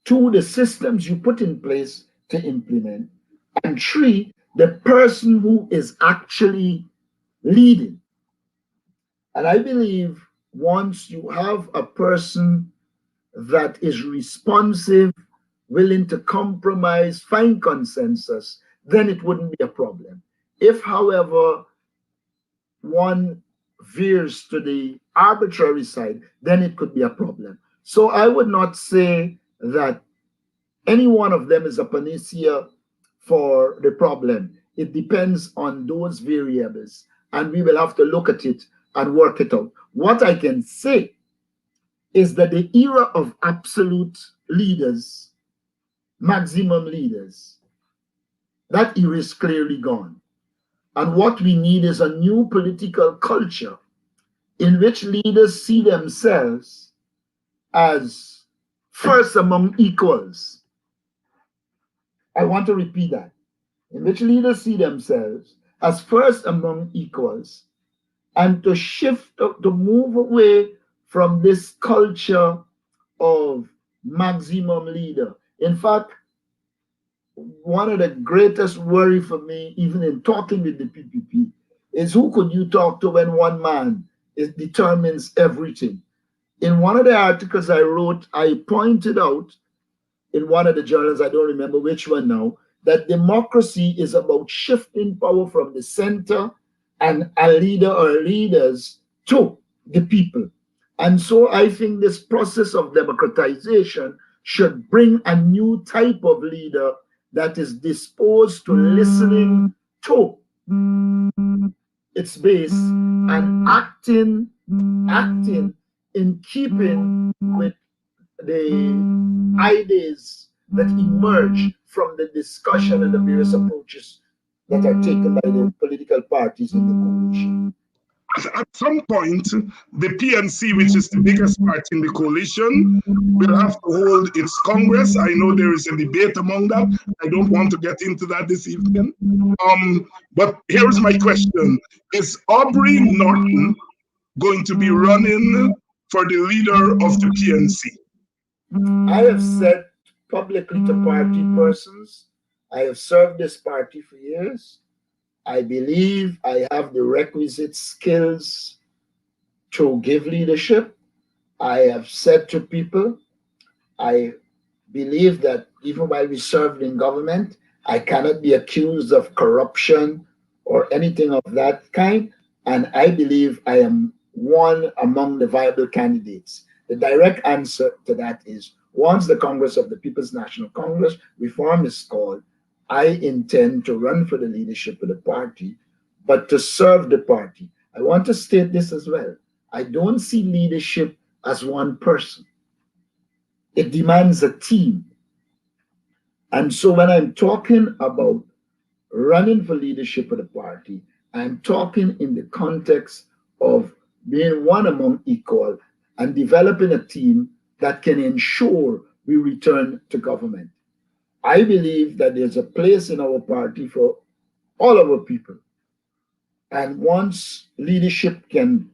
Two, the systems you put in place to implement. And three, the person who is actually leading. And I believe once you have a person that is responsive, willing to compromise, find consensus, then it wouldn't be a problem. If, however, one veers to the arbitrary side, then it could be a problem. So I would not say that any one of them is a panacea for the problem. It depends on those variables, and we will have to look at it and work it out. What I can say is that the era of absolute leaders, maximum leaders, that era is clearly gone. And what we need is a new political culture in which leaders see themselves as first among equals. I want to repeat that. In which leaders see themselves as first among equals, and to shift, to move away from this culture of maximum leader. In fact, one of the greatest worry for me, even in talking with the PPP, is who could you talk to when one man determines everything? In one of the articles I wrote, I pointed out in one of the journals, I don't remember which one now, that democracy is about shifting power from the center and a leader or leaders to the people. And so I think this process of democratization should bring a new type of leader that is disposed to listening to its base and acting in keeping with the ideas that emerge from the discussion and the various approaches that are taken by the political parties in the coalition. At some point, the PNC, which is the biggest party in the coalition, will have to hold its Congress. I know there is a debate among them. I don't want to get into that this evening. But here's my question. Is Aubrey Norton going to be running for the leader of the PNC? I have said publicly to party persons, I have served this party for years. I believe I have the requisite skills to give leadership. I have said to people, I believe that even while we served in government, I cannot be accused of corruption or anything of that kind. And I believe I am one among the viable candidates. The direct answer to that is once the Congress of the People's National Congress reform is called, I intend to run for the leadership of the party, but to serve the party. I want to state this as well. I don't see leadership as one person. It demands a team. And so when I'm talking about running for leadership of the party, I'm talking in the context of being one among equal and developing a team that can ensure we return to government. I believe that there's a place in our party for all our people. And once leadership can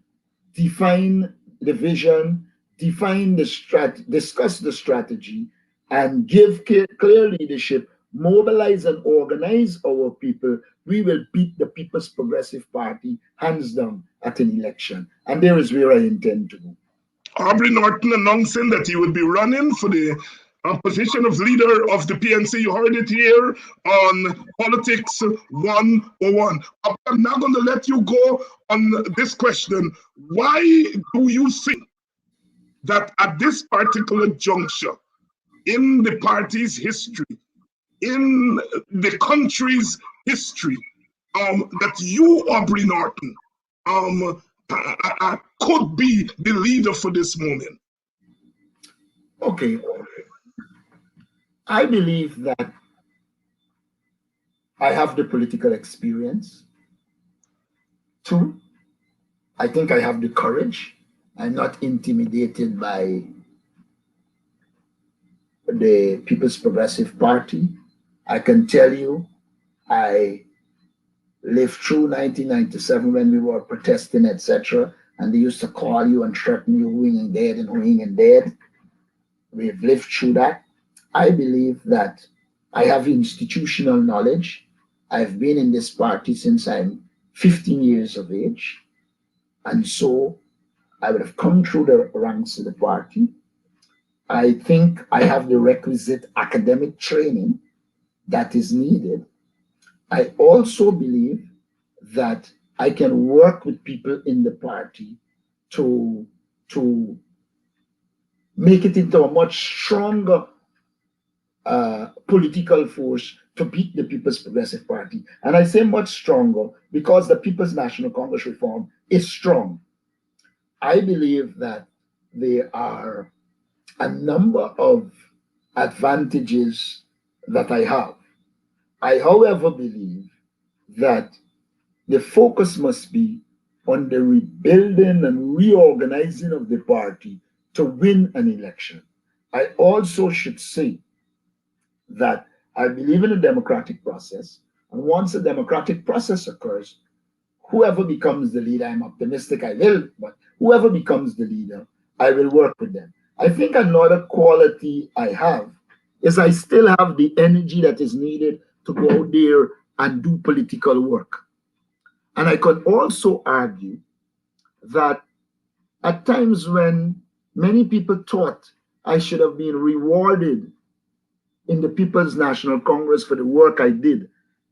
define the vision, define the discuss the strategy, and give clear leadership, mobilize and organize our people, we will beat the People's Progressive Party hands down at an election. And there is where I intend to go. Aubrey Norton announcing that he would be running for the position of leader of the PNC. You heard it here on Politics 101. I'm not going to let you go on this question. Why do you think that at this particular juncture in the party's history, in the country's history, that you, Aubrey Norton, could be the leader for this moment? Okay. I believe that I have the political experience. Two, I think I have the courage. I'm not intimidated by the People's Progressive Party. I can tell you, I lived through 1997 when we were protesting, etc. And they used to call you and threaten you, whoing and dead and whoing and dead. We've lived through that. I believe that I have institutional knowledge. I've been in this party since I'm 15 years of age. And so I would have come through the ranks of the party. I think I have the requisite academic training that is needed. I also believe that I can work with people in the party to make it into a much stronger political force to beat the People's Progressive Party. And I say much stronger because the People's National Congress reform is strong. I believe that there are a number of advantages that I have. I, however, believe that the focus must be on the rebuilding and reorganizing of the party to win an election. I also should say that I believe in a democratic process, and once a democratic process occurs, whoever becomes the leader, I'm optimistic I will, but whoever becomes the leader, I will work with them. I think another quality I have is I still have the energy that is needed to go out there and do political work. And I could also argue that at times when many people thought I should have been rewarded in the People's National Congress for the work I did,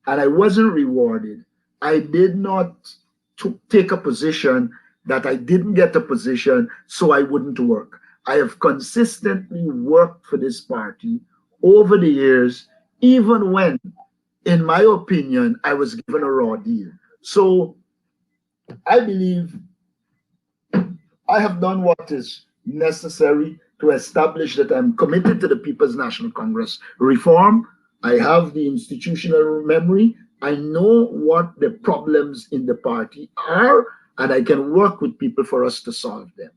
and I wasn't rewarded, I did not take a position that I didn't get a position, so I wouldn't work. I have consistently worked for this party over the years, even when, in my opinion, I was given a raw deal. So I believe I have done what is necessary to establish that I'm committed to the People's National Congress reform. I have the institutional memory. I know what the problems in the party are, and I can work with people for us to solve them.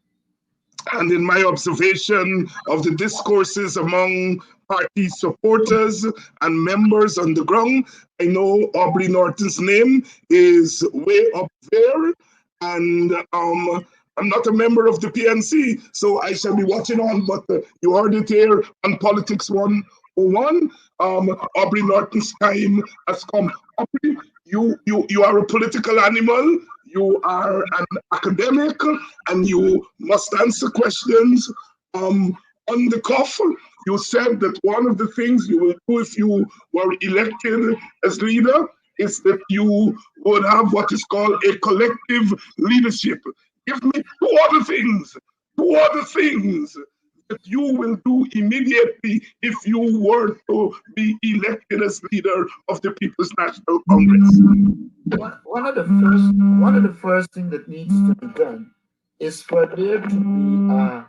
And in my observation of the discourses among party supporters and members on the ground, I know Aubrey Norton's name is way up there. And I'm not a member of the PNC, so I shall be watching on, but you heard it here on Politics 101. Aubrey Norton's time has come. Aubrey, you are a political animal. You are an academic, and you must answer questions on the cuff. You said that one of the things you will do if you were elected as leader is that you would have what is called a collective leadership. Give me two other things that you will do immediately if you were to be elected as leader of the People's National Congress. One of the first things that needs to be done is for there to be a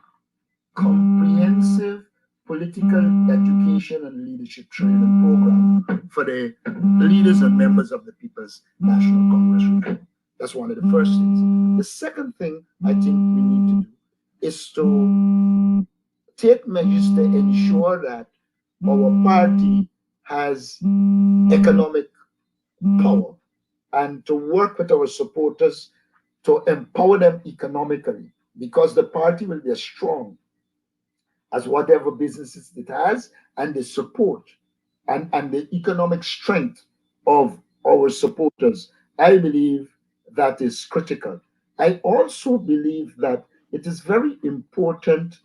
comprehensive political education and leadership training program for the leaders and members of the People's National Congress. That's one of the first things. The second thing I think we need to do is to take measures to ensure that our party has economic power and to work with our supporters to empower them economically, because the party will be as strong as whatever businesses it has, and the support and the economic strength of our supporters. I believe that is critical. I also believe that it is very important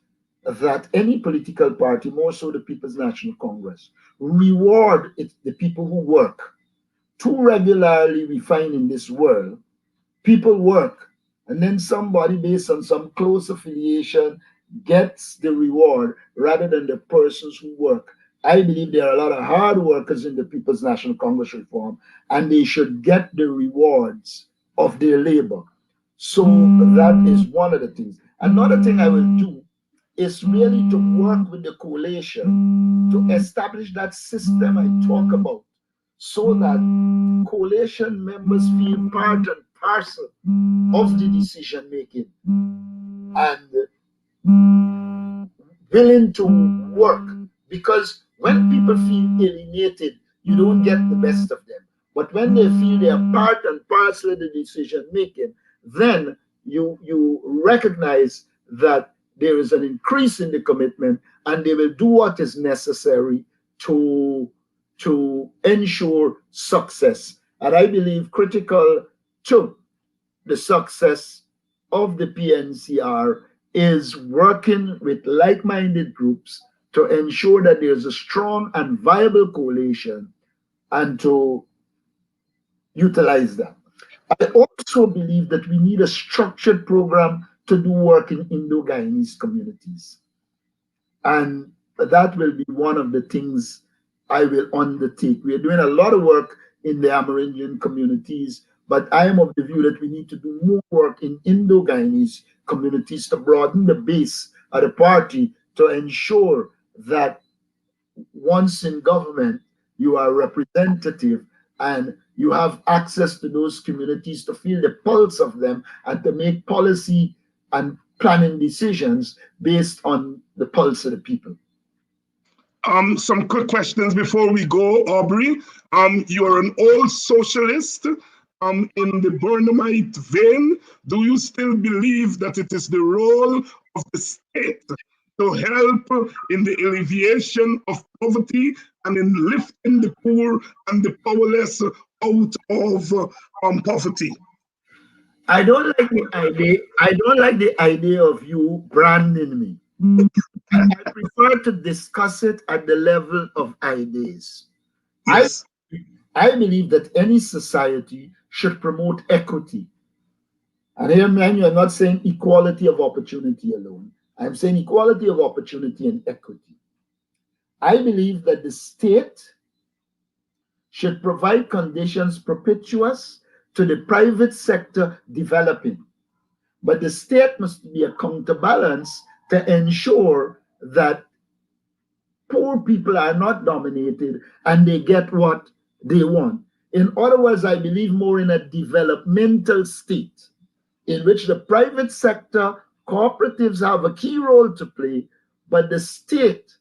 that any political party, more so the People's National Congress, reward the people who work. Too regularly we find in this world, people work and then somebody based on some close affiliation gets the reward rather than the persons who work. I believe there are a lot of hard workers in the People's National Congress reform, and they should get the rewards of their labor. So that is one of the things. Another thing I will do is really to work with the coalition to establish that system I talk about, so that coalition members feel part and parcel of the decision making and willing to work. Because when people feel alienated, you don't get the best of them. But when they feel they are part and parcel of the decision making, then you recognize that there is an increase in the commitment, and they will do what is necessary to ensure success. And I believe critical to the success of the PNCR is working with like-minded groups to ensure that there's a strong and viable coalition and to utilize that. I also believe that we need a structured program to do work in Indo-Guyanese communities. And that will be one of the things I will undertake. We are doing a lot of work in the Amerindian communities, but I am of the view that we need to do more work in Indo-Guyanese communities to broaden the base of the party to ensure that once in government, you are representative and you have access to those communities to feel the pulse of them and to make policy and planning decisions based on the pulse of the people. Some quick questions before we go, Aubrey. You're an old socialist in the Burnhamite vein. Do you still believe that it is the role of the state to help in the alleviation of poverty and in lifting the poor and the powerless out of poverty. I don't like the idea. I don't like the idea of you branding me. I prefer to discuss it at the level of ideas. Yes. I believe that any society should promote equity. And here, man, you're not saying equality of opportunity alone. I'm saying equality of opportunity and equity. I believe that the state should provide conditions propitious to the private sector developing. But the state must be a counterbalance to ensure that poor people are not dominated and they get what they want. In other words, I believe more in a developmental state in which the private sector, cooperatives have a key role to play, but the state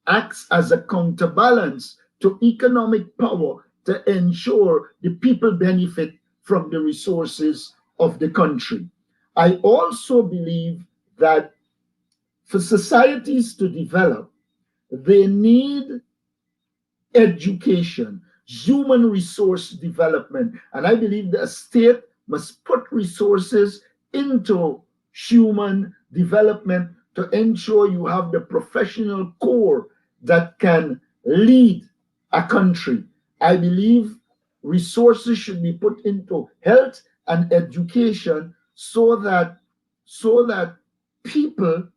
acts as a counterbalance to economic power to ensure the people benefit from the resources of the country. I also believe that for societies to develop, they need education, human resource development. And I believe the state must put resources into human development to ensure you have the professional core that can lead a country. I believe resources should be put into health and education so that people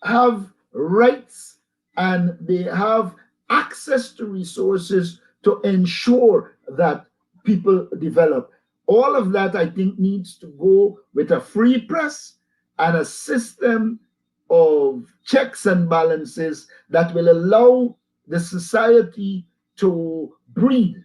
have rights and they have access to resources to ensure that people develop. All of that, I think, needs to go with a free press and a system of checks and balances that will allow the society to breathe.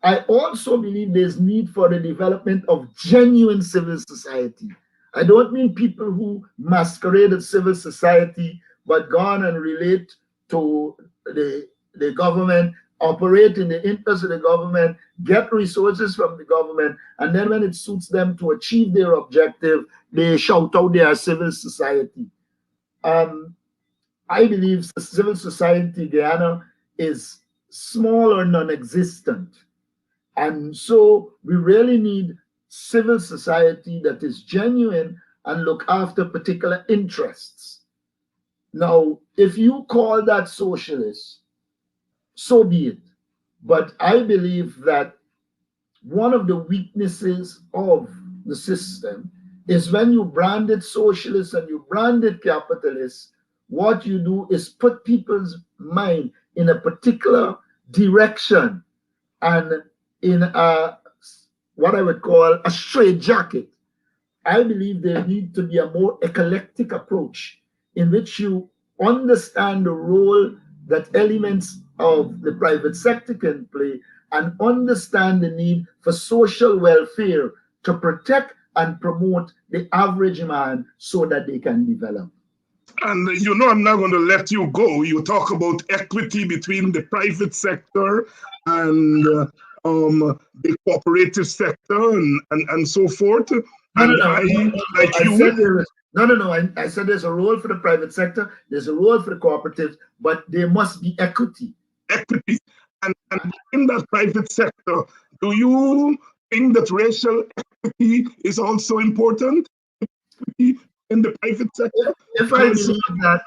I also believe there's need for the development of genuine civil society. I don't mean people who masquerade as civil society but gone and relate to the government, operate in the interest of the government, get resources from the government, and then when it suits them to achieve their objective, they shout out their civil society. I believe civil society, Guyana, is small or non-existent. And so we really need civil society that is genuine and look after particular interests. Now, if you call that socialist, so be it. But I believe that one of the weaknesses of the system is when you brand it socialist and you brand it capitalist, what you do is put people's mind in a particular direction and in a what I would call a straitjacket. I believe there needs to be a more eclectic approach in which you understand the role that elements of the private sector can play and understand the need for social welfare to protect and promote the average man so that they can develop. And you know, I'm not going to let you go. You talk about equity between the private sector and the cooperative sector and so forth. I said there's a role for the private sector, there's a role for the cooperatives, but there must be equity. Equity. And in that private sector, do you think that racial equity is also important in the private sector? If I believe that,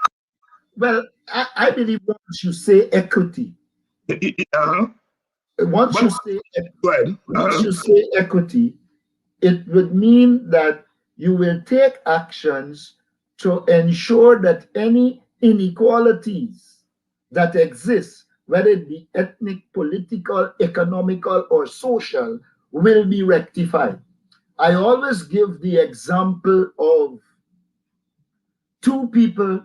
well, I believe once you say equity, once you say equity, it would mean that you will take actions to ensure that any inequalities that exist, whether it be ethnic, political, economical, or social, will be rectified. I always give the example of two people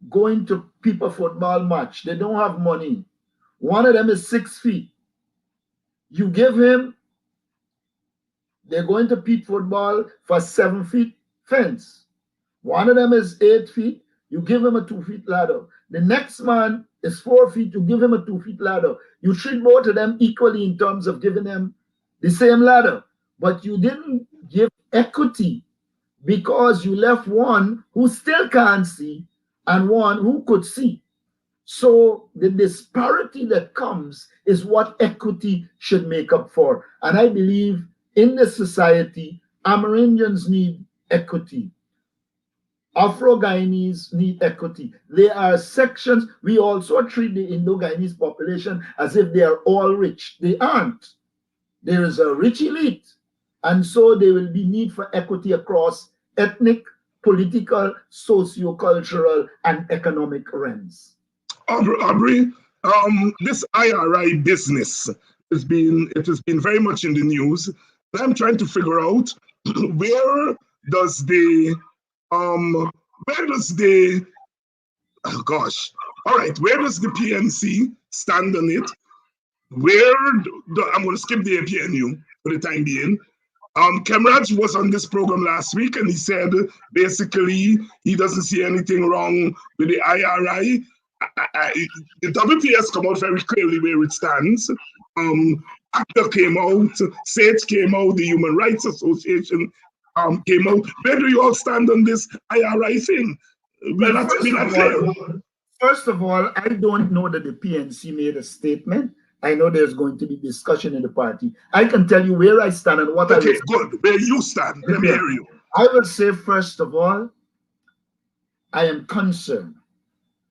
going to people football match. They don't have money. One of them is 6 feet. You give him, they're going to Pete football for 7 feet fence. One of them is 8 feet. You give him a 2 feet ladder. The next man is 4 feet. You give him a 2 feet ladder. You treat both of them equally in terms of giving them the same ladder, but you didn't give equity because you left one who still can't see and one who could see. So the disparity that comes is what equity should make up for. And I believe in this society, Amerindians need equity. Afro-Guyanese need equity. There are sections, we also treat the Indo-Guyanese population as if they are all rich. They aren't. There is a rich elite. And so there will be need for equity across ethnic, political, socio-cultural, and economic realms. Aubrey, this IRI business has been very much in the news. And I'm trying to figure out where does the oh gosh, all right, where does the PNC stand on it? I'm going to skip the APNU for the time being. Kemraj was on this program last week, and he said basically he doesn't see anything wrong with the IRI. The WPS come out very clearly where it stands. ACTA came out, SAGE came out, the Human Rights Association came out. Where do you all stand on this IRI thing? We're not clear. First of all, I don't know that the PNC made a statement. I know there's going to be discussion in the party. I can tell you where I stand and what Okay, good. Where you stand. Let me hear you. I will say, first of all, I am concerned.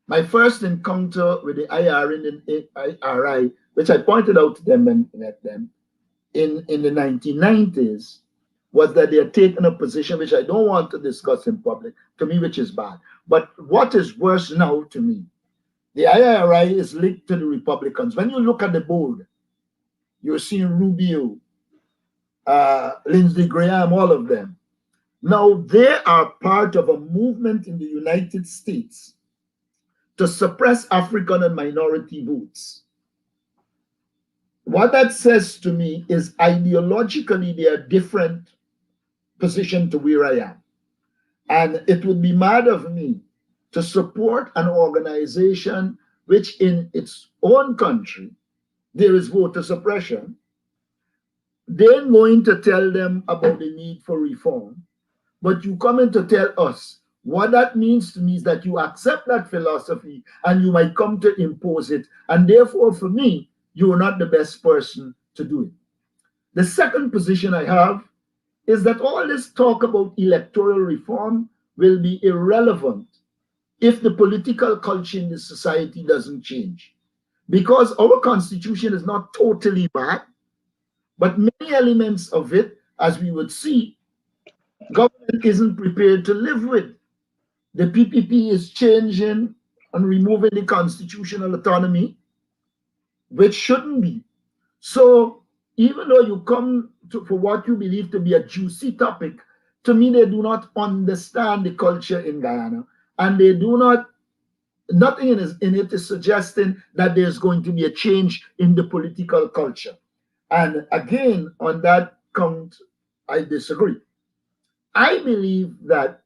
My first encounter with the IRI, which I pointed out to them and met them in the 1990s, was that they had taken a position which I don't want to discuss in public, to me, which is bad. But what is worse now to me, the IRI is linked to the Republicans. When you look at the board, you're seeing Rubio, Lindsey Graham, all of them. Now, they are part of a movement in the United States to suppress African and minority votes. What that says to me is ideologically they are different position to where I am. And it would be mad of me to support an organization which in its own country, there is voter suppression. They're going to tell them about the need for reform, but you come in to tell us what that means to me is that you accept that philosophy and you might come to impose it. And therefore, for me, you are not the best person to do it. The second position I have is that all this talk about electoral reform will be irrelevant if the political culture in the society doesn't change. Because our constitution is not totally bad, but many elements of it, as we would see, government isn't prepared to live with. The PPP is changing and removing the constitutional autonomy, which shouldn't be. So even though you come for what you believe to be a juicy topic, to me, they do not understand the culture in Guyana. And they do not, nothing in it is suggesting that there's going to be a change in the political culture. And again, on that count, I disagree. I believe that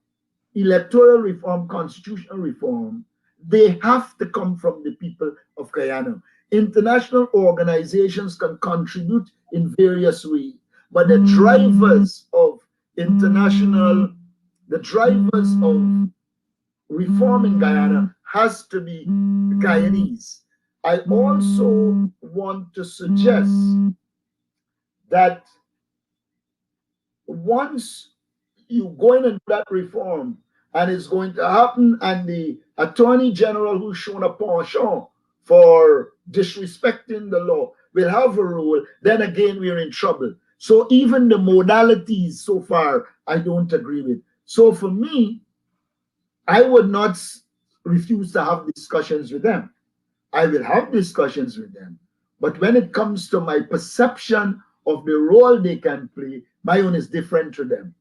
electoral reform, constitutional reform, they have to come from the people of Guyana. International organizations can contribute in various ways, but the drivers of reform in Guyana has to be Guyanese. I also want to suggest that once you go in and do that reform, and it's going to happen, and the Attorney General who's shown a penchant for disrespecting the law will have a role, then again we're in trouble. So even the modalities so far, I don't agree with. So for me, I would not refuse to have discussions with them. I will have discussions with them. But when it comes to my perception of the role they can play, my own is different to them.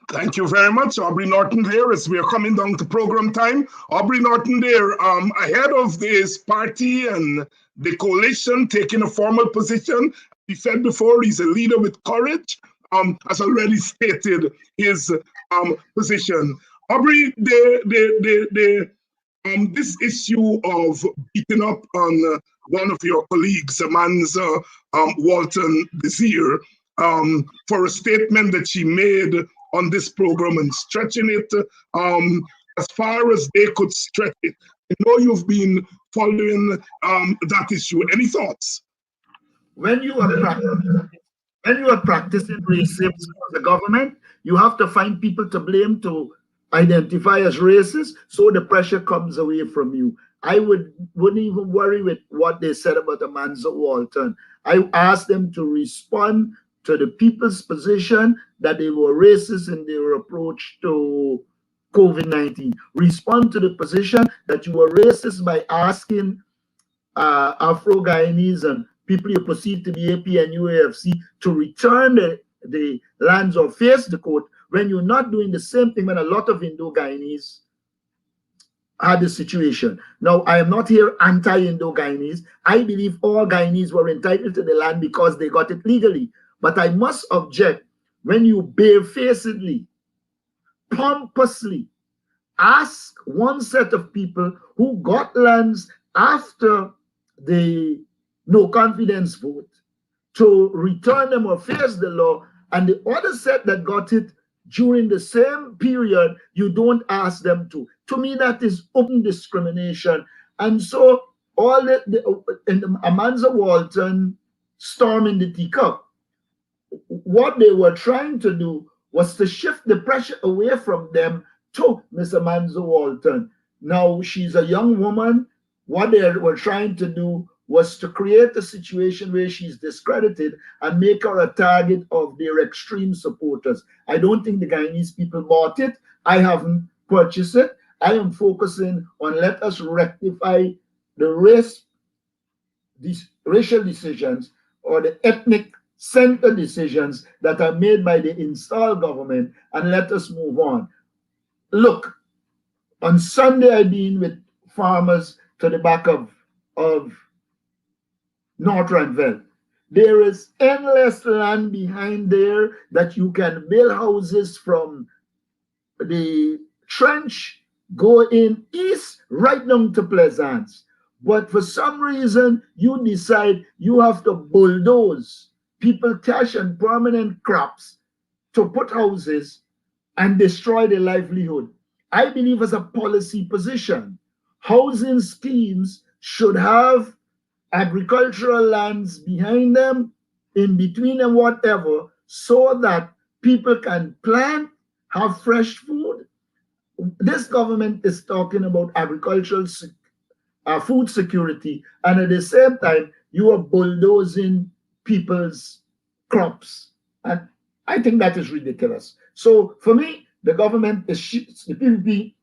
Thank you very much, Aubrey Norton there, as we are coming down to program time. Aubrey Norton there, ahead of this party and the coalition taking a formal position. He said before, he's a leader with courage, has already stated his position. Aubrey, this issue of beating up on one of your colleagues, Amanza Walton Desir, for a statement that she made on this program and stretching it as far as they could stretch it. I know you've been following that issue. Any thoughts? When you are practicing racism as a government, you have to find people to blame to identify as racist, so the pressure comes away from you. I wouldn't even worry with what they said about Amanzo Walton. I asked them to respond to the people's position that they were racist in their approach to COVID-19. Respond to the position that you were racist by asking Afro-Guyanese and people you perceive to be AP and UAFC to return the lands or face the court, when you're not doing the same thing when a lot of Indo-Guyanese had the situation. Now, I am not here anti-Indo-Guyanese. I believe all Guyanese were entitled to the land because they got it legally. But I must object when you barefacedly, pompously ask one set of people who got lands after the no confidence vote to return them or face the law, and the other set that got it during the same period, you don't ask them to. To me, that is open discrimination. And so all in the Amanzo Walton storm in the teacup, what they were trying to do was to shift the pressure away from them to Miss Amanzo Walton. Now, she's a young woman. What they were trying to do was to create a situation where she's discredited and make her a target of their extreme supporters. I don't think the Guyanese people bought it. I haven't purchased it. I am focusing on let us rectify the these racial decisions or the ethnic center decisions that are made by the installed government, and let us move on. Look, on Sunday I've been with farmers to the back of North Ranville. There is endless land behind there that you can build houses from the trench, go in east, right down to Pleasance. But for some reason, you decide you have to bulldoze people cash and permanent crops to put houses and destroy their livelihood. I believe as a policy position, housing schemes should have agricultural lands behind them, in between them, whatever, so that people can plant, have fresh food. This government is talking about agricultural food security, and at the same time, you are bulldozing people's crops. And I think that is ridiculous. So for me, the government is, the PPP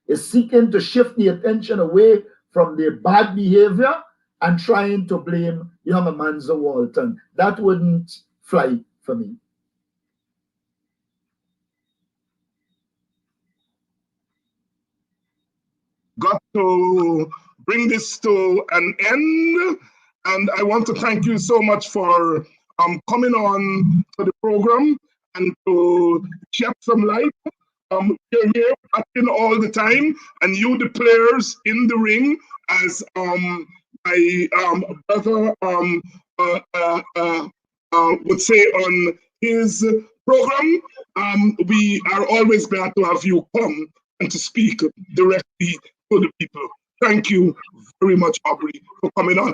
is seeking to shift the attention away from their bad behavior and trying to blame young Amanzo Walton. That wouldn't fly for me. Got to bring this to an end, and I want to thank you so much for coming on to the program and to shed some light. You're here acting all the time, and you the players in the ring, as my brother would say on his program. We are always glad to have you come and to speak directly to the people. Thank you very much, Aubrey, for coming on.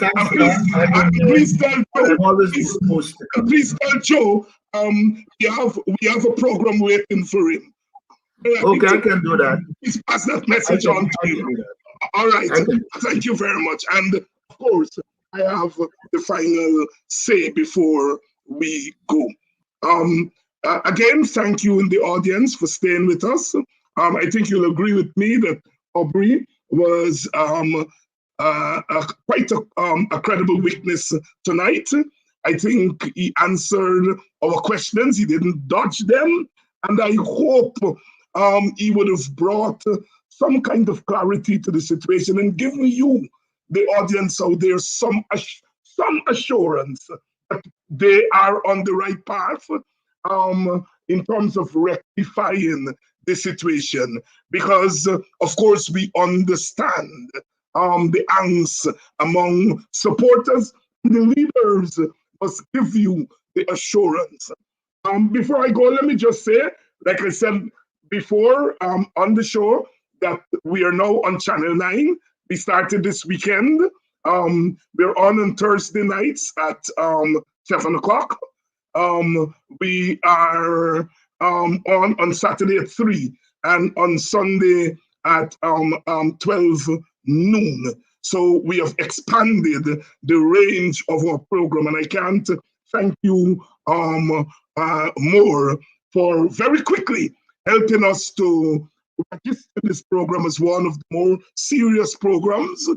Please tell Joe, please tell Joe, we have a program waiting for him. Okay, I can do that. Please pass that message on to him. All right, thank you very much. And of course, I have the final say before we go. Again, thank you in the audience for staying with us. I think you'll agree with me that Aubrey was quite a credible witness tonight. I think he answered our questions. He didn't dodge them. And I hope he would have brought some kind of clarity to the situation and given you, the audience out there, some assurance that they are on the right path in terms of rectifying the situation. Because, of course, we understand the angst among supporters. The leaders must give you the assurance. Before I go, let me just say, like I said before on the show, that we are now on Channel 9. We started this weekend. We're on Thursday nights at 7 o'clock. We are on Saturday at 3 and on Sunday at 12 noon. So we have expanded the range of our program, and I can't thank you more for very quickly helping us to register this program as one of the more serious programs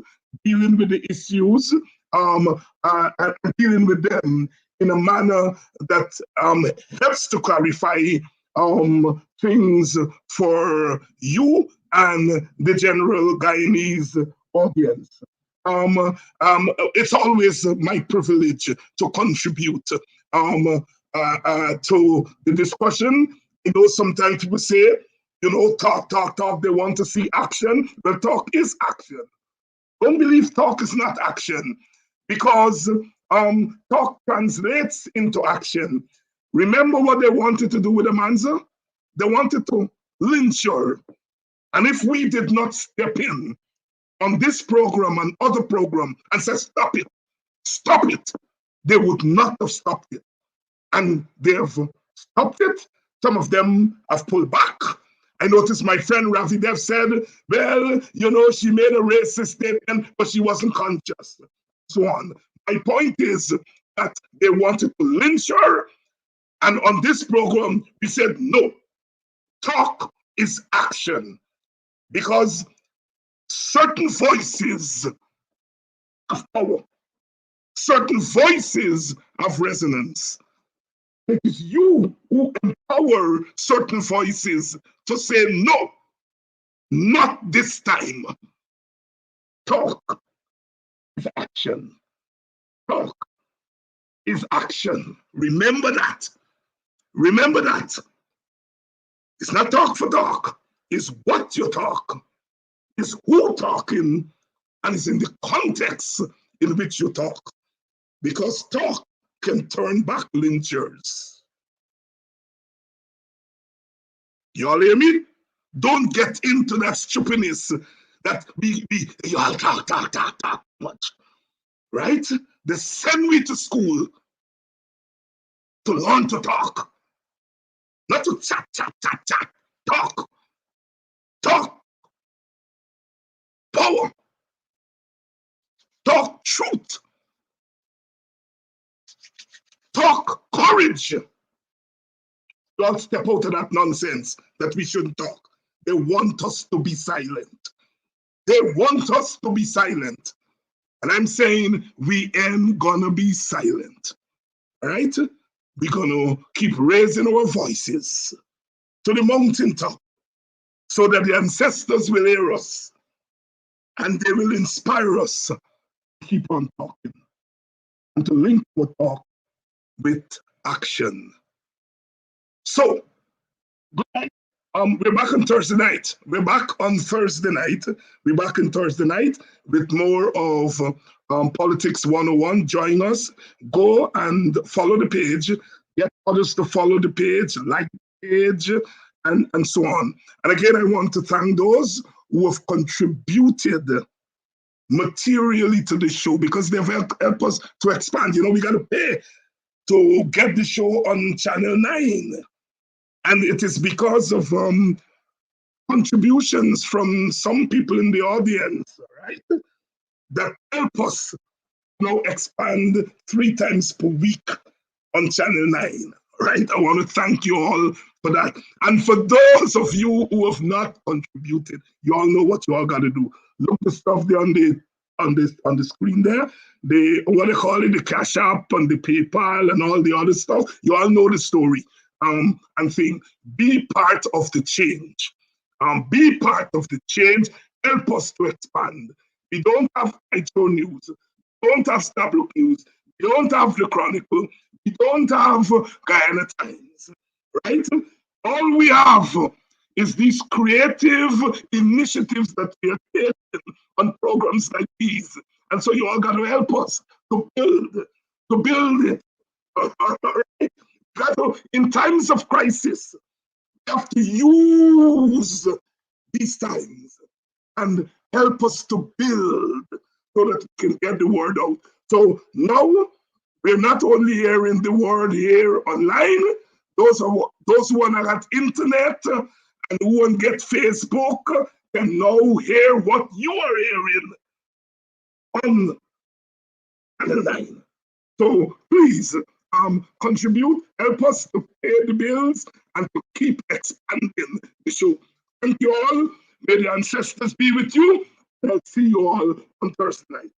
dealing with the issues and dealing with them in a manner that helps to clarify things for you and the general Guyanese audience. It's always my privilege to contribute to the discussion. You know, sometimes people say, you know, talk, they want to see action. Well, talk is action. Don't believe talk is not action, because talk translates into action. Remember what they wanted to do with Amanza? They wanted to lynch her. And if we did not step in on this program and other program and say, stop it, they would not have stopped it. And they have stopped it. Some of them have pulled back. I noticed my friend Ravi Dev said, well, you know, she made a racist statement, but she wasn't conscious. So on. My point is that they wanted to lynch her. And on this program, we said, no, talk is action. Because certain voices have power. Certain voices have resonance. It is you who empower certain voices to say, no, not this time. Talk is action. Talk is action. Remember that. Remember that. It's not talk for talk. It's what you talk. It's who talking, and it's in the context in which you talk. Because talk can turn back lynchers. You all hear me? Don't get into that stupidness that we you all talk much. Right? They send me to school to learn to talk. Not to chat. Talk. Talk. Power. Talk truth. Talk courage. Don't step out of that nonsense that we shouldn't talk. They want us to be silent. They want us to be silent. And I'm saying we ain't gonna be silent. All right? We're gonna keep raising our voices to the mountaintop so that the ancestors will hear us and they will inspire us to keep on talking and to link our talk with action. So, we're back on Thursday night. We're back on Thursday night. We're back on Thursday night with more of Politics 101. Join us. Go and follow the page. Get others to follow the page, like the page, and so on. And again, I want to thank those who have contributed materially to the show, because they've helped us to expand. You know, we got to pay to get the show on Channel 9. And it is because of contributions from some people in the audience, right, that help us now expand 3 times per week on Channel 9, right? I want to thank you all for that. And for those of you who have not contributed, you all know what you all got to do. Look the stuff there on the screen there. What they call it, the Cash App and the PayPal and all the other stuff. You all know the story. And saying, be part of the change. Be part of the change. Help us to expand. We don't have Hydro News. We don't have Stabrook News. We don't have the Chronicle. We don't have Guyana Times. Right? All we have is these creative initiatives that we are taking on programs like these. And so you all got to help us to build it. All right? In times of crisis, have to use these times and help us to build so that we can get the word out. So now we're not only hearing the word here online, those who are not at internet and who won't get Facebook can now hear what you are hearing online. So please contribute, help us to pay the bills and to keep expanding the show. Thank you all. May the ancestors be with you. I'll see you all on Thursday night.